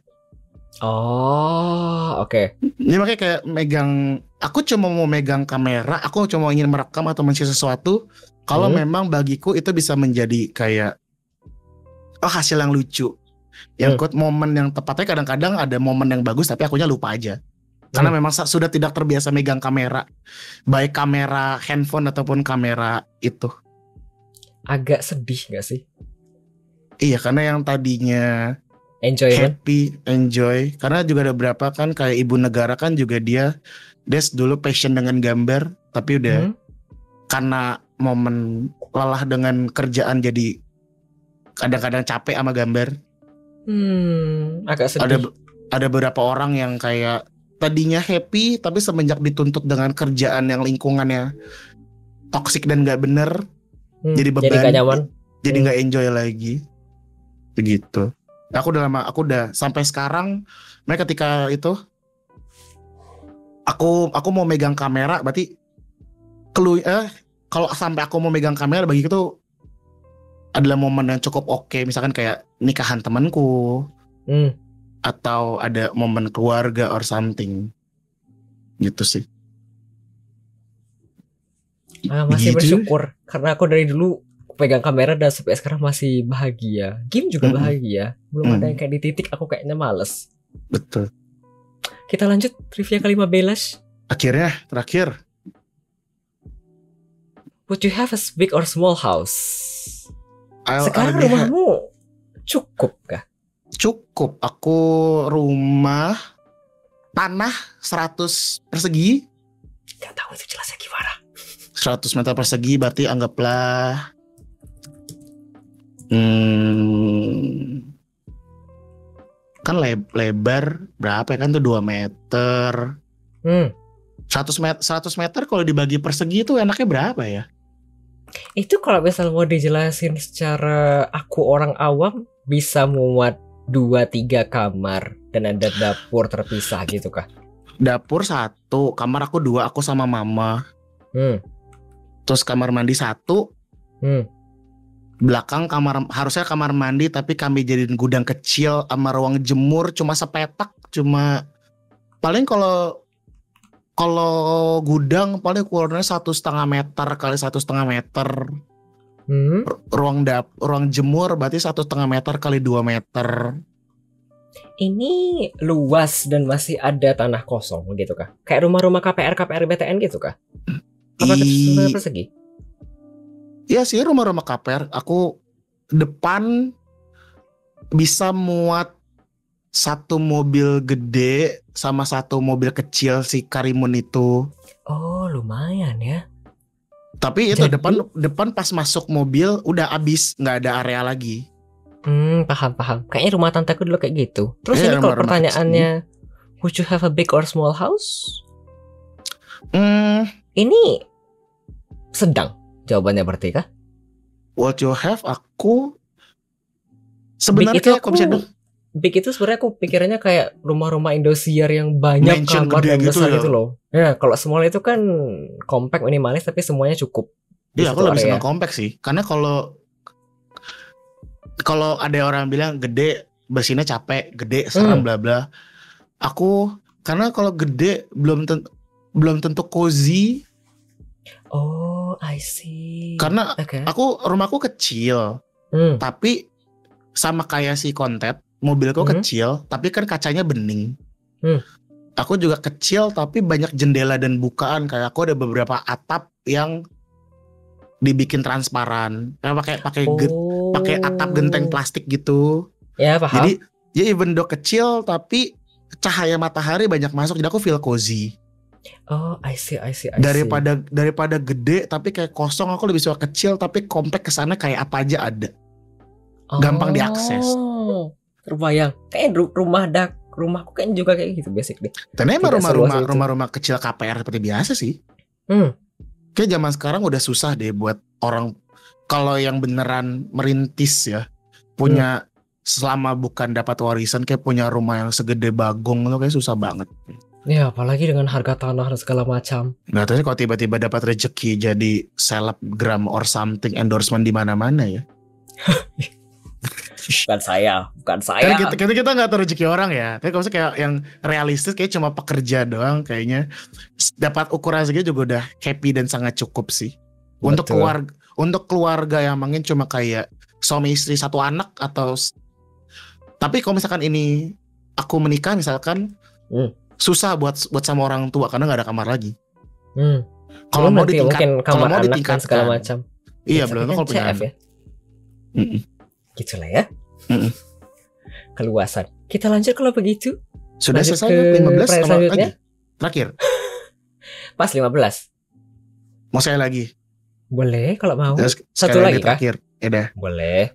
Oh, oke. Ini makanya kayak megang, aku cuma mau megang kamera, aku cuma ingin merekam atau men-share sesuatu kalau memang bagiku itu bisa menjadi kayak hasil yang lucu. Yang quote momen yang tepatnya kadang-kadang ada momen yang bagus tapi akunya lupa aja. Karena memang sudah tidak terbiasa megang kamera. Baik kamera handphone ataupun kamera itu. Agak sedih gak sih? Iya, karena yang tadinya Enjoy kan? happy, enjoy. Karena juga ada beberapa kan kayak ibu negara kan juga dia dulu passion dengan gambar, tapi udah karena momen lelah dengan kerjaan jadi kadang-kadang capek sama gambar. Agak sedih. Ada beberapa orang yang kayak tadinya happy tapi semenjak dituntut dengan kerjaan yang lingkungannya toksik dan gak bener, jadi beban, jadi gak nyaman, jadi gak enjoy lagi. Begitu. Aku udah sampai sekarang, mereka ketika itu aku mau megang kamera, berarti kalau sampai aku mau megang kamera bagi itu adalah momen yang cukup oke. Misalkan kayak nikahan temanku, atau ada momen keluarga or something, gitu sih. Masih Begitu. bersyukur karena aku dari dulu pegang kamera dan sampai sekarang masih bahagia. Game juga bahagia. Belum ada yang kayak di titik aku kayaknya males. Betul. Kita lanjut trivia ke-15. Akhirnya terakhir. Would you have a big or small house? Sekarang already rumahmu cukup kah? Cukup. Aku rumah tanah 100 persegi. Gak tahu itu jelasnya gimana. 100 meter persegi berarti anggaplah kan lebar berapa ya, kan tuh 2 meter. 100 meter kalau dibagi persegi itu enaknya berapa ya? Itu kalau misal mau dijelasin secara aku orang awam bisa muat 2-3 kamar dan ada dapur terpisah gitu kah? Dapur 1, kamar aku 2, aku sama mama. Terus kamar mandi 1. Belakang harusnya kamar mandi tapi kami jadiin gudang kecil sama ruang jemur cuma sepetak, cuma paling kalau gudang paling ukurannya 1,5 meter kali 1,5 meter. Ruang jemur berarti 1,5 meter kali 2 meter. Ini luas dan masih ada tanah kosong gitu kah? Kayak rumah-rumah KPR BTN gitu kah? Apa persegi? Iya sih, rumah-rumah KPR. Aku depan bisa muat 1 mobil gede sama 1 mobil kecil si Karimun itu. Oh, lumayan ya. Tapi itu depan pas masuk mobil udah habis, nggak ada area lagi. Paham. Kayaknya rumah tanteku dulu kayak gitu. Terus ini kalau pertanyaannya, would you have a big or small house? Ini sedang jawabannya berarti kah? What you have, aku sebenarnya big itu sebenarnya aku pikirannya kayak rumah-rumah Indosiar yang banyak mansion kamar dan gitu besar ya. gitu loh. Ya, kalau small itu kan compact minimalis tapi semuanya cukup. Iya, aku lebih senang compact sih. Karena kalau ada orang bilang gede bersihnya capek, gede serem bla bla. Aku karena kalau gede belum tentu cozy. Oh, I see. Karena rumahku kecil. Tapi sama kayak si Kontet, mobilku kecil, tapi kan kacanya bening. Aku juga kecil tapi banyak jendela dan bukaan. Kayak aku ada beberapa atap yang dibikin transparan. Kayak pakai atap genteng plastik gitu. Ya, paham. Jadi ya even though kecil tapi cahaya matahari banyak masuk, jadi aku feel cozy. Oh, I see. Daripada gede tapi kayak kosong, aku lebih suka kecil tapi compact, kesana kayak apa aja ada. Gampang diakses. Terbayang. Kayak rumahku kan juga kayak gitu basically. Dan emang rumah-rumah kecil KPR seperti biasa sih. Kayak zaman sekarang udah susah deh buat orang kalau yang beneran merintis ya, punya selama bukan dapat warisan, kayak punya rumah yang segede Bagong itu kayak susah banget. Ya apalagi dengan harga tanah dan segala macam. Nggak tahu sih kalau tiba-tiba dapat rezeki jadi selebgram or something endorsement di mana-mana ya. Bukan saya. Kan kita nggak tahu rezeki orang ya. Tapi kalau misalnya kayak yang realistis kayak cuma pekerja doang kayaknya dapat ukuran segitu juga udah happy dan sangat cukup sih. Betul. Untuk keluarga yang mungkin cuma kayak suami istri satu anak atau tapi kalau misalkan ini aku menikah misalkan susah buat sama orang tua karena nggak ada kamar lagi. Kalau mau mungkin kalau kamar mau anak dan ditingkatkan segala macam. Iya, Ya, belum tapi kalau kan punya CF anak. ya. Mm-mm. Gitulah ya. Keluasan. Kita lanjut kalau begitu. Sudah Lanjut selesai ke 15 pertanyaan sama selanjutnya. lagi. Terakhir. Pas 15. Mau saya lagi. Boleh kalau mau. Terus Satu sekali lagi kah? terakhir. Ya dah. Boleh.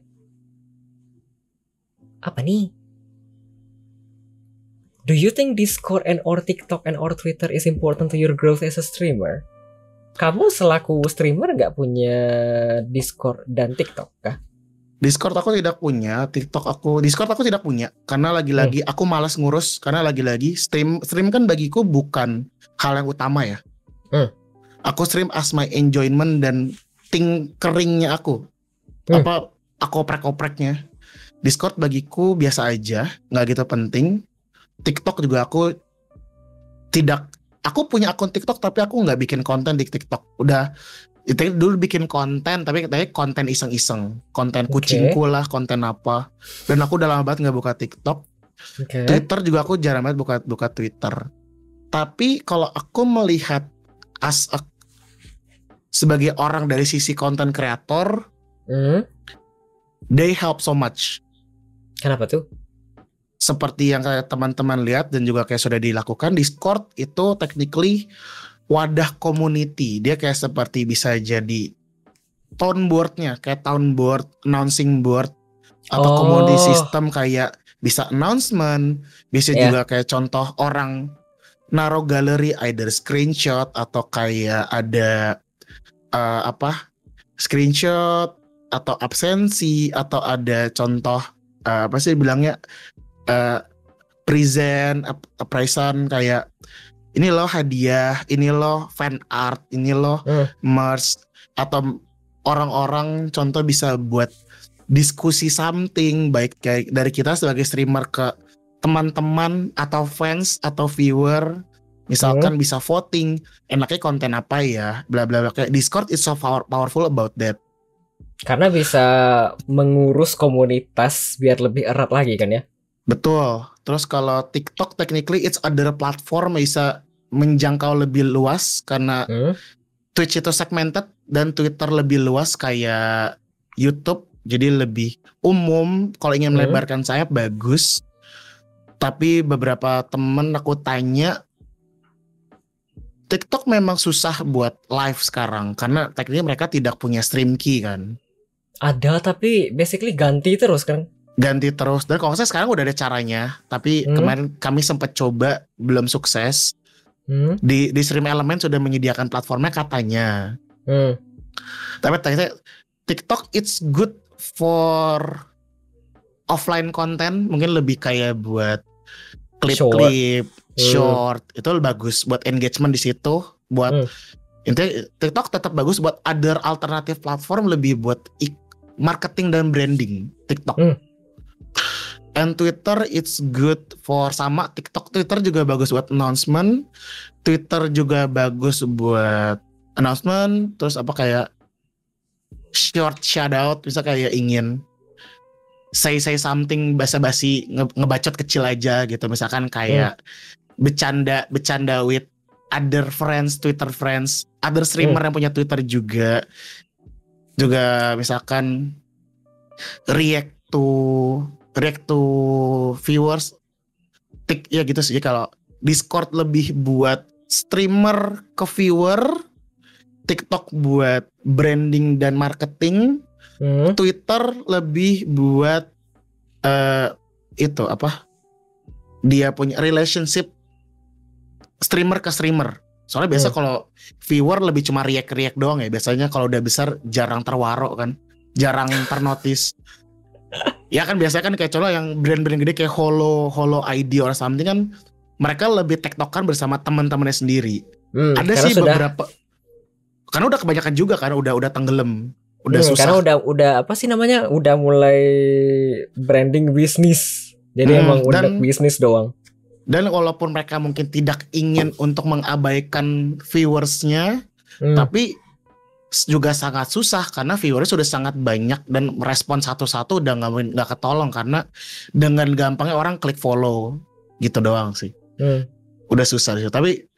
Apa nih? Do you think Discord and or TikTok and or Twitter is important to your growth as a streamer? Kamu selaku streamer nggak punya Discord dan TikTok kah? Discord aku tidak punya, Discord aku tidak punya karena lagi-lagi aku malas ngurus karena lagi-lagi stream kan bagiku bukan hal yang utama ya. Aku stream as my enjoyment dan keringnya aku. Apa aku oprek-opreknya. Discord bagiku biasa aja, nggak gitu penting. TikTok juga aku punya akun TikTok tapi aku nggak bikin konten di TikTok. Udah itu dulu bikin konten tapi konten iseng-iseng, konten kucingku lah, konten apa. Dan aku udah lama banget nggak buka TikTok. Twitter juga aku jarang banget buka Twitter. Tapi kalau aku melihat sebagai orang dari sisi konten kreator, they help so much. Kenapa tuh? Seperti yang kayak teman-teman lihat dan juga kayak sudah dilakukan, Discord itu technically wadah community. Dia kayak seperti bisa jadi town boardnya, kayak town board, announcing board, atau community system kayak bisa announcement, bisa juga kayak contoh orang naruh galeri either screenshot atau kayak ada screenshot atau absensi atau ada contoh apa sih bilangnya present kayak ini loh hadiah, ini loh fan art, ini loh merch, atau orang-orang contoh bisa buat diskusi something baik kayak dari kita sebagai streamer ke teman-teman atau fans atau viewer, misalkan bisa voting enaknya konten apa ya, bla bla bla. Kayak Discord is so powerful about that. Karena bisa mengurus komunitas biar lebih erat lagi kan ya. Betul. Terus kalau TikTok technically it's other platform, bisa menjangkau lebih luas karena Twitch itu segmented dan Twitter lebih luas kayak YouTube, jadi lebih umum. Kalau ingin melebarkan sayap bagus. Tapi beberapa temen aku tanya, TikTok memang susah buat live sekarang karena tekniknya mereka tidak punya stream key kan. Ada tapi basically ganti terus kan. Ganti terus. Dan kalau saya sekarang udah ada caranya. Tapi kemarin kami sempat coba, belum sukses. Di Stream Element sudah menyediakan platformnya katanya. Tapi ternyata TikTok it's good for offline content. Mungkin lebih kayak buat klip-klip, short. Itu bagus buat engagement di situ. Buat intinya TikTok tetap bagus buat other alternative platform, lebih buat marketing dan branding TikTok. And Twitter it's good for sama Twitter juga bagus buat announcement. Twitter juga bagus buat announcement. Terus apa kayak short shout out, bisa kayak ingin say something basa-basi, ngebacot kecil aja gitu. Misalkan kayak bercanda with other friends, Twitter friends, other streamer yang punya Twitter juga misalkan react to viewers, ya gitu sih. Kalau Discord lebih buat streamer ke viewer, TikTok buat branding dan marketing, Twitter lebih buat itu apa? Dia punya relationship streamer ke streamer. Soalnya biasa kalau viewer lebih cuma react doang ya. Biasanya kalau udah besar jarang terwaro kan, jarang ternotis. Ya kan biasanya kan kayak contoh yang brand-brand gede kayak Holo ID or something kan mereka lebih tektokan bersama teman-temannya sendiri. Ada karena sih sudah, beberapa, karena udah kebanyakan juga kan, udah tenggelam, udah susah. karena udah apa sih namanya? Udah mulai branding bisnis. Jadi emang udah bisnis doang. Dan walaupun mereka mungkin tidak ingin untuk mengabaikan viewersnya, tapi juga sangat susah karena viewers sudah sangat banyak dan respon satu-satu udah nggak ketolong karena dengan gampangnya orang klik follow gitu doang sih. Udah susah sih. Tapi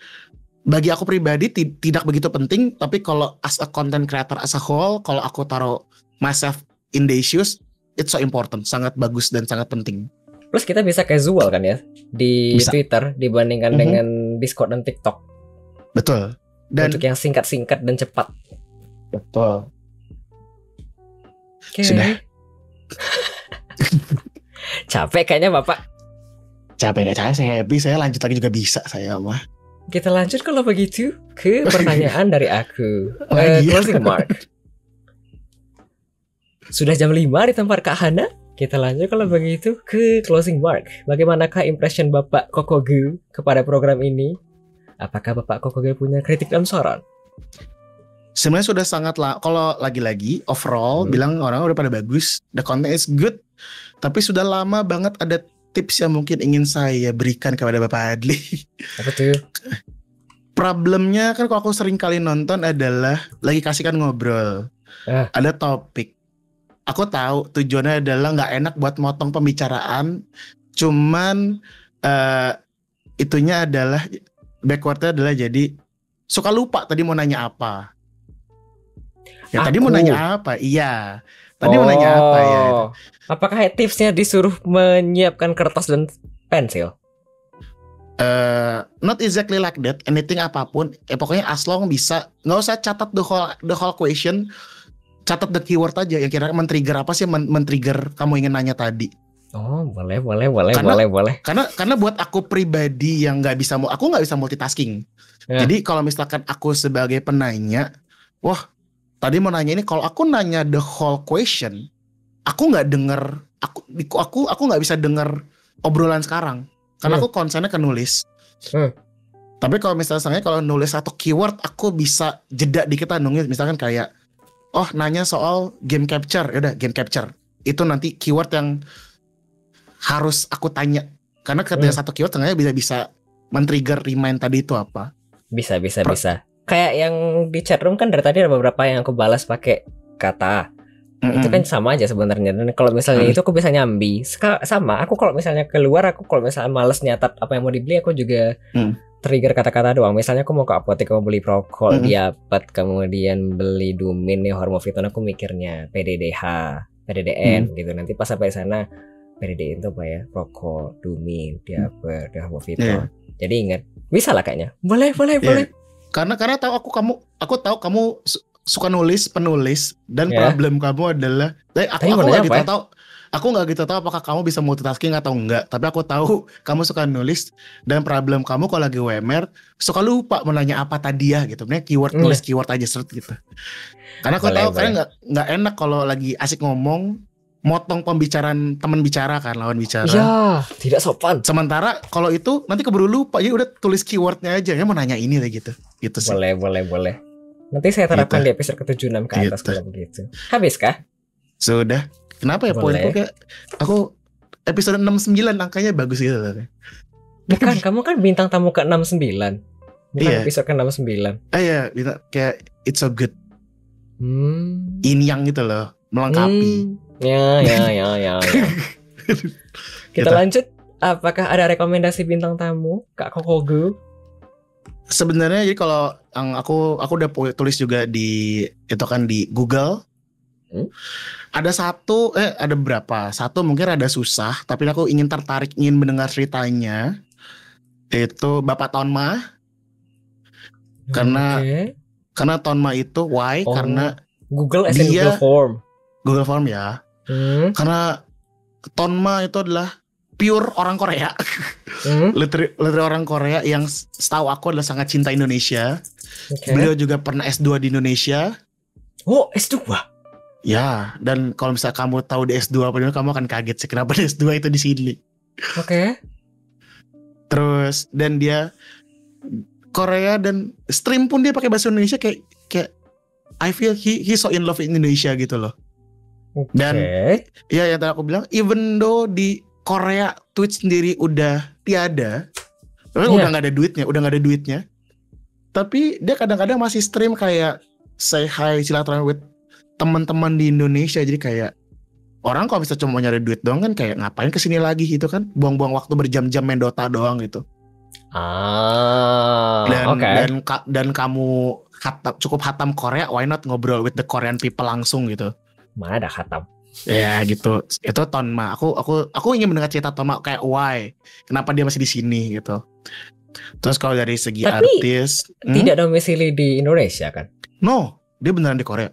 bagi aku pribadi tidak begitu penting. Tapi kalau as a content creator as a whole, kalau aku taruh myself in the issues, it's so important, sangat bagus dan sangat penting. Plus kita bisa casual kan ya di Bisa. Twitter dibandingkan dengan Discord dan TikTok. Betul. Dan Untuk yang singkat-singkat dan cepat. betul. Okay. Sudah. Capek kayaknya Bapak. Capek gak capek, saya happy, saya lanjut lagi juga bisa saya mah. Kita lanjut kalau begitu ke pertanyaan dari aku. Lagi. Closing mark. Sudah jam 5 di tempat Kak Hana. Kita lanjut kalau begitu ke closing mark. Bagaimanakah impression Bapak Kokoge kepada program ini? Apakah Bapak Kokoge punya kritik dan saran? Sebenarnya sudah sangat lah. Kalau lagi-lagi overall bilang orang udah pada bagus, the content is good. Tapi sudah lama banget ada tips yang mungkin ingin saya berikan kepada Bapak Adli. Apa tuh? Problemnya kan kalau aku sering kali nonton adalah lagi kasihkan ngobrol. Ada topik. Aku tahu tujuannya adalah nggak enak buat motong pembicaraan. Cuman itunya adalah backwardnya adalah jadi suka lupa tadi mau nanya apa. Ya tadi mau nanya apa? Iya. Tadi mau nanya apa ya? Apakah tipsnya disuruh menyiapkan kertas dan pensil? Not exactly like that. Anything apapun. Pokoknya as long bisa. Nggak usah catat the whole question. Catat the keyword aja. Yang kira men-trigger apa sih? Men-trigger kamu ingin nanya tadi. Oh boleh. Karena buat aku pribadi yang nggak bisa, aku nggak bisa multitasking. Jadi kalau misalkan aku sebagai penanya, wah tadi mau nanya ini, kalau aku nanya the whole question, aku nggak denger, aku nggak bisa denger obrolan sekarang, karena aku konsennya ke nulis. Tapi kalau misalnya kalau nulis satu keyword, aku bisa jeda dikit nulis, misalkan kayak, oh nanya soal game capture, yaudah game capture, itu nanti keyword yang harus aku tanya, karena ketika satu keyword tengahnya bisa men-trigger remind tadi itu apa. Bisa. Kayak yang di chatroom kan dari tadi ada beberapa yang aku balas pakai kata. Itu kan sama aja sebenarnya. Dan kalau misalnya itu aku bisa nyambi. Sama, aku kalau misalnya keluar, aku kalau misalnya males nyatat apa yang mau dibeli, aku juga trigger kata-kata doang. Misalnya aku mau ke apotek, mau beli prokol, diapat, kemudian beli domain nih Hormofiton, aku mikirnya PDDH, PDDN gitu. Nanti pas sampai sana PDDN itu apa ya? Prokol, domain, diapat, Hormofiton. Jadi ingat, bisa lah kayaknya. Boleh. Karena aku tahu kamu suka penulis dan problem kamu adalah aku nggak gitu tahu apakah kamu bisa multitasking atau enggak, tapi aku tahu kamu suka nulis dan problem kamu kalau lagi WMR suka lupa menanya apa tadi ya gitu. Nih keyword nulis keyword aja seret gitu. Karena aku tahu karena nggak enak kalau lagi asik ngomong motong pembicaraan teman bicara kan, lawan bicara. Ya, tidak sopan. Sementara kalau itu nanti keburu lupa, ya udah tulis keywordnya aja, ya mau nanya ini lah gitu. Gitu sih. Boleh. Nanti saya terapkan di episode ke-76 ke atas kalau begitu. Habis kah? Sudah. Kenapa ya poinku kayak aku episode 69 angkanya bagus gitu. Bukan, kamu kan bintang tamu ke-69. Episode ke-69. Iya, kayak it's so good. Ini yang gitu loh, melengkapi. Ya. Kita lanjut. Apakah ada rekomendasi bintang tamu Kak Kokoge? Sebenarnya jadi kalau yang aku udah tulis juga di itu kan di Google. Ada berapa? Satu mungkin ada susah, tapi aku ingin mendengar ceritanya. Itu Bapak Tonma. Karena Tonma itu why? Karena Google as in Google Form. Google Form ya. Karena Tonma itu adalah pure orang Korea. Literally orang Korea yang setahu aku adalah sangat cinta Indonesia. Beliau juga pernah S2 di Indonesia. Oh, S2? Ya, dan kalau misalnya kamu tahu di S2 apa, kamu akan kaget sih kenapa di S2 itu di sini. Terus dan dia Korea dan stream pun dia pakai bahasa Indonesia kayak I feel he so in love with Indonesia gitu loh. Dan ya yang tadi aku bilang, even though di Korea Twitch sendiri udah tiada, udah nggak ada duitnya, tapi dia kadang-kadang masih stream kayak say hi silaturahmi with teman-teman di Indonesia. Jadi kayak orang kalau bisa cuma nyari duit doang kan kayak ngapain kesini lagi gitu kan, buang-buang waktu berjam-jam main Dota doang gitu. Dan kamu cukup hatam Korea, why not ngobrol with the Korean people langsung gitu. Mana ada khatam. Ya gitu. Itu Tonma. Aku ingin mendengar cerita Tonma kayak why, kenapa dia masih di sini gitu. Terus kalau dari segi artis, tidak domisili di Indonesia kan? No, dia beneran di Korea.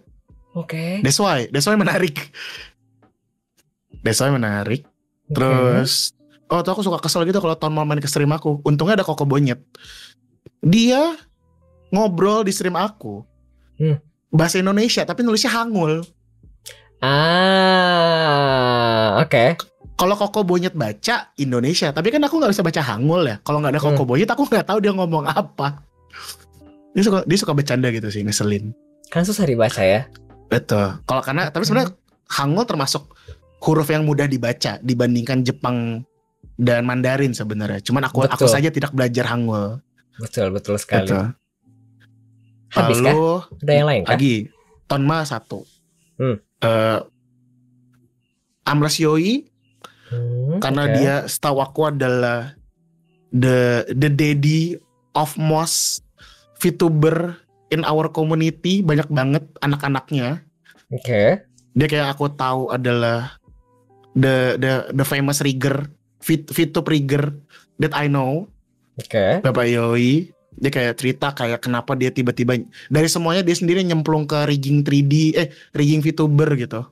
Oke. That's why menarik. Terus tuh aku suka kesel gitu kalau Tonma main ke stream aku. Untungnya ada Koko Bonyet. Dia ngobrol di stream aku. Bahasa Indonesia tapi nulisnya Hangul. Oke. Kalau Koko Bonyet baca Indonesia, tapi kan aku nggak bisa baca Hangul ya. Kalau nggak ada Koko Bonyet, aku nggak tahu dia ngomong apa. Dia suka bercanda gitu sih, ngeselin. Kan susah dibaca ya. Betul. Tapi sebenarnya Hangul termasuk huruf yang mudah dibaca dibandingkan Jepang dan Mandarin sebenarnya. Cuman aku saja tidak belajar Hangul. Betul sekali. Betul. Habis lalu, kah? Ada yang lain kah? Lagi Tonma 1. Amras Yoi karena dia setahu aku adalah the daddy of most VTuber in our community, banyak banget anak-anaknya. Oke. Dia kayak aku tahu adalah the famous rigger, VTube rigger that I know. Oke. Bapak Yoi, dia kayak cerita kayak kenapa dia tiba-tiba dari semuanya dia sendiri nyemplung ke rigging 3D, rigging VTuber gitu.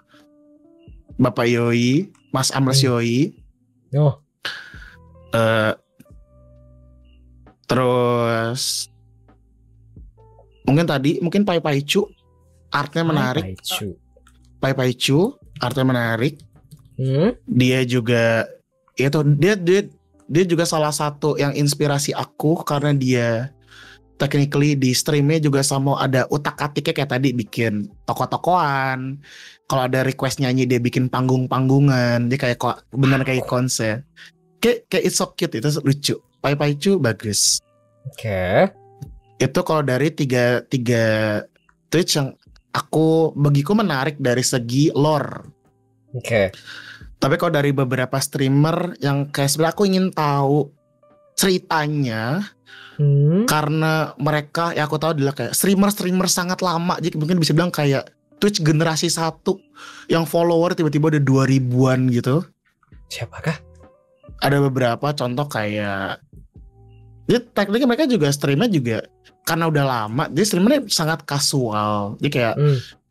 Bapak Yoi, Mas Amras Yoi. Terus mungkin Pai Paicu, artnya menarik. Pai Paicu, artnya menarik. Dia juga dia juga salah satu yang inspirasi aku karena dia technically di streamnya juga sama ada utak-atiknya kayak tadi bikin toko-tokoan. Kalau ada request nyanyi dia bikin panggung-panggungan. Dia kayak benar kayak konser. Kayak it's so cute, itu lucu. Pai Paicu bagus. Oke. Itu kalau dari tiga Twitch yang bagiku menarik dari segi lore. Oke. Tapi kalau dari beberapa streamer yang kayak sebenarnya aku ingin tahu ceritanya, karena mereka ya aku tahu adalah kayak streamer sangat lama, jadi mungkin bisa bilang kayak Twitch generasi 1 yang follower tiba-tiba ada 2000-an gitu. Siapakah? Ada beberapa contoh kayak jadi tekniknya mereka juga streamnya juga karena udah lama, jadi streamernya sangat kasual. Jadi kayak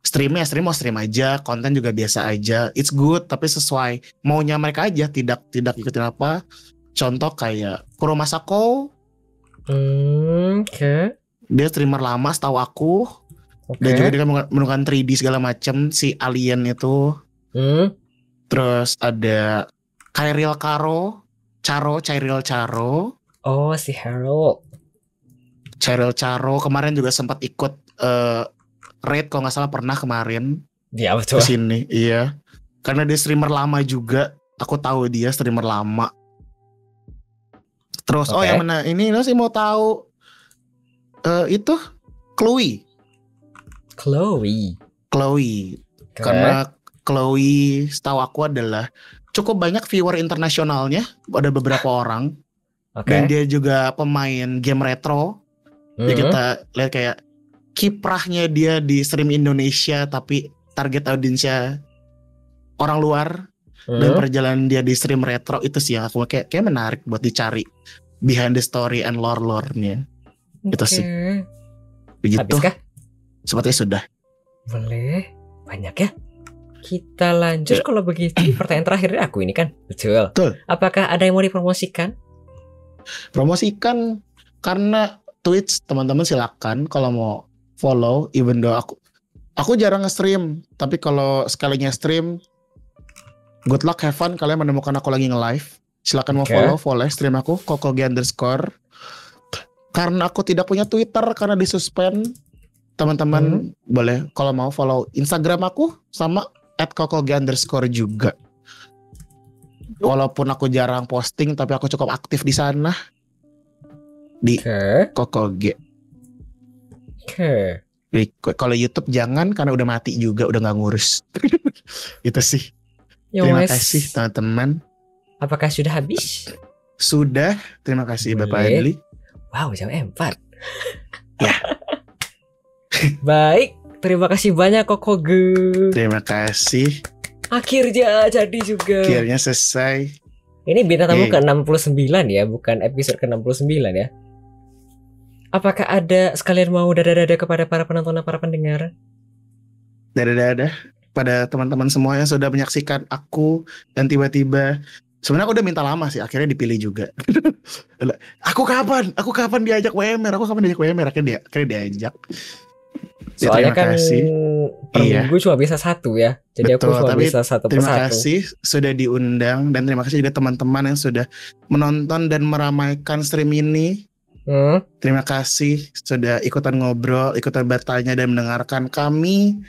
stream mau stream aja, konten juga biasa aja, it's good tapi sesuai maunya mereka aja, tidak ikutin apa. Contoh kayak Kuro Masako. Oke. Dia streamer lama setahu aku. Dan juga dia menggunakan 3D segala macam, si alien itu. Terus ada Cyril Charo. Oh, si Harold. Cyril Charo kemarin juga sempat ikut raid kalau nggak salah pernah kemarin. Iya betul. Kesini, iya. Karena dia streamer lama juga. Aku tahu dia streamer lama. Terus yang mana ini lo sih mau tahu itu Chloe. Karena Chloe setahu aku adalah cukup banyak viewer internasionalnya, ada beberapa orang. Dan dia juga pemain game retro. Jadi kita lihat kayak kiprahnya dia di stream Indonesia tapi target audiensnya orang luar. Dan perjalanan dia di stream retro itu sih yang aku kayak menarik buat dicari behind the story and lore-nya. Itu sih. Begitu. Habiskah? Sepertinya sudah. Boleh. Banyak ya. Kita lanjut kalau begitu. Pertanyaan terakhir dari aku ini kan. Betul. Apakah ada yang mau dipromosikan? Promosikan karena Twitch, teman-teman silakan kalau mau follow. Even though aku jarang nge-stream, tapi kalau sekalinya stream, good luck, have fun kalian menemukan aku lagi nge-live. Silakan mau Oke. follow stream aku kokogi_. Karena aku tidak punya Twitter karena disuspend, teman-teman boleh kalau mau follow Instagram aku sama @kokogi_ juga. Walaupun aku jarang posting tapi aku cukup aktif di sana di Oke. kokogi. Oke. Kalau YouTube jangan karena udah mati juga, udah nggak ngurus. Itu sih. Ya Terima wes. kasih teman-teman. Apakah sudah habis? Sudah, terima kasih Bapak Boleh. Adli. Wow, jam 4. Ya. Baik, terima kasih banyak Kokoge. Terima kasih. Akhirnya jadi juga. Akhirnya selesai. Ini bintang tamu Yeay. ke-69 ya, bukan episode ke-69 ya. Apakah ada sekalian mau dada-dada kepada para penonton dan para pendengar? Dadah pada teman-teman semua yang sudah menyaksikan aku dan tiba-tiba sebenarnya aku udah minta lama sih, akhirnya dipilih juga. Aku kapan diajak WMR? Akhirnya diajak. Ya, Soalnya terima kan kasih. per Iya. minggu cuma bisa satu ya. Jadi Betul, aku cuma tapi bisa satu Terima persatu. kasih sudah diundang dan terima kasih juga teman-teman yang sudah menonton dan meramaikan stream ini. Terima kasih sudah ikutan ngobrol, ikutan bertanya dan mendengarkan kami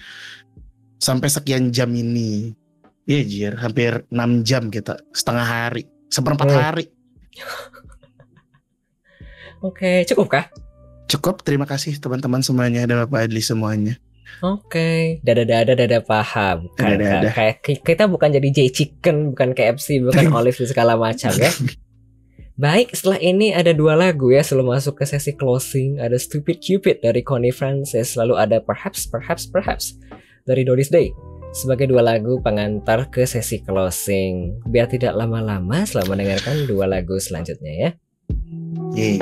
sampai sekian jam ini. Iya Jir, hampir 6 jam kita, setengah hari, seperempat hari. Oke, cukup kah? Cukup, terima kasih teman-teman semuanya dan Bapak Adli semuanya. Oke, dada paham. Dada. Kayak kita bukan jadi J Chicken, bukan KFC, bukan Olive dan segala macam ya. Baik, setelah ini ada 2 lagu ya sebelum masuk ke sesi closing. Ada Stupid Cupid dari Connie Francis, lalu ada Perhaps dari Doris Day. Sebagai 2 lagu pengantar ke sesi closing. Biar tidak lama-lama selamat mendengarkan 2 lagu selanjutnya ya. Yeay.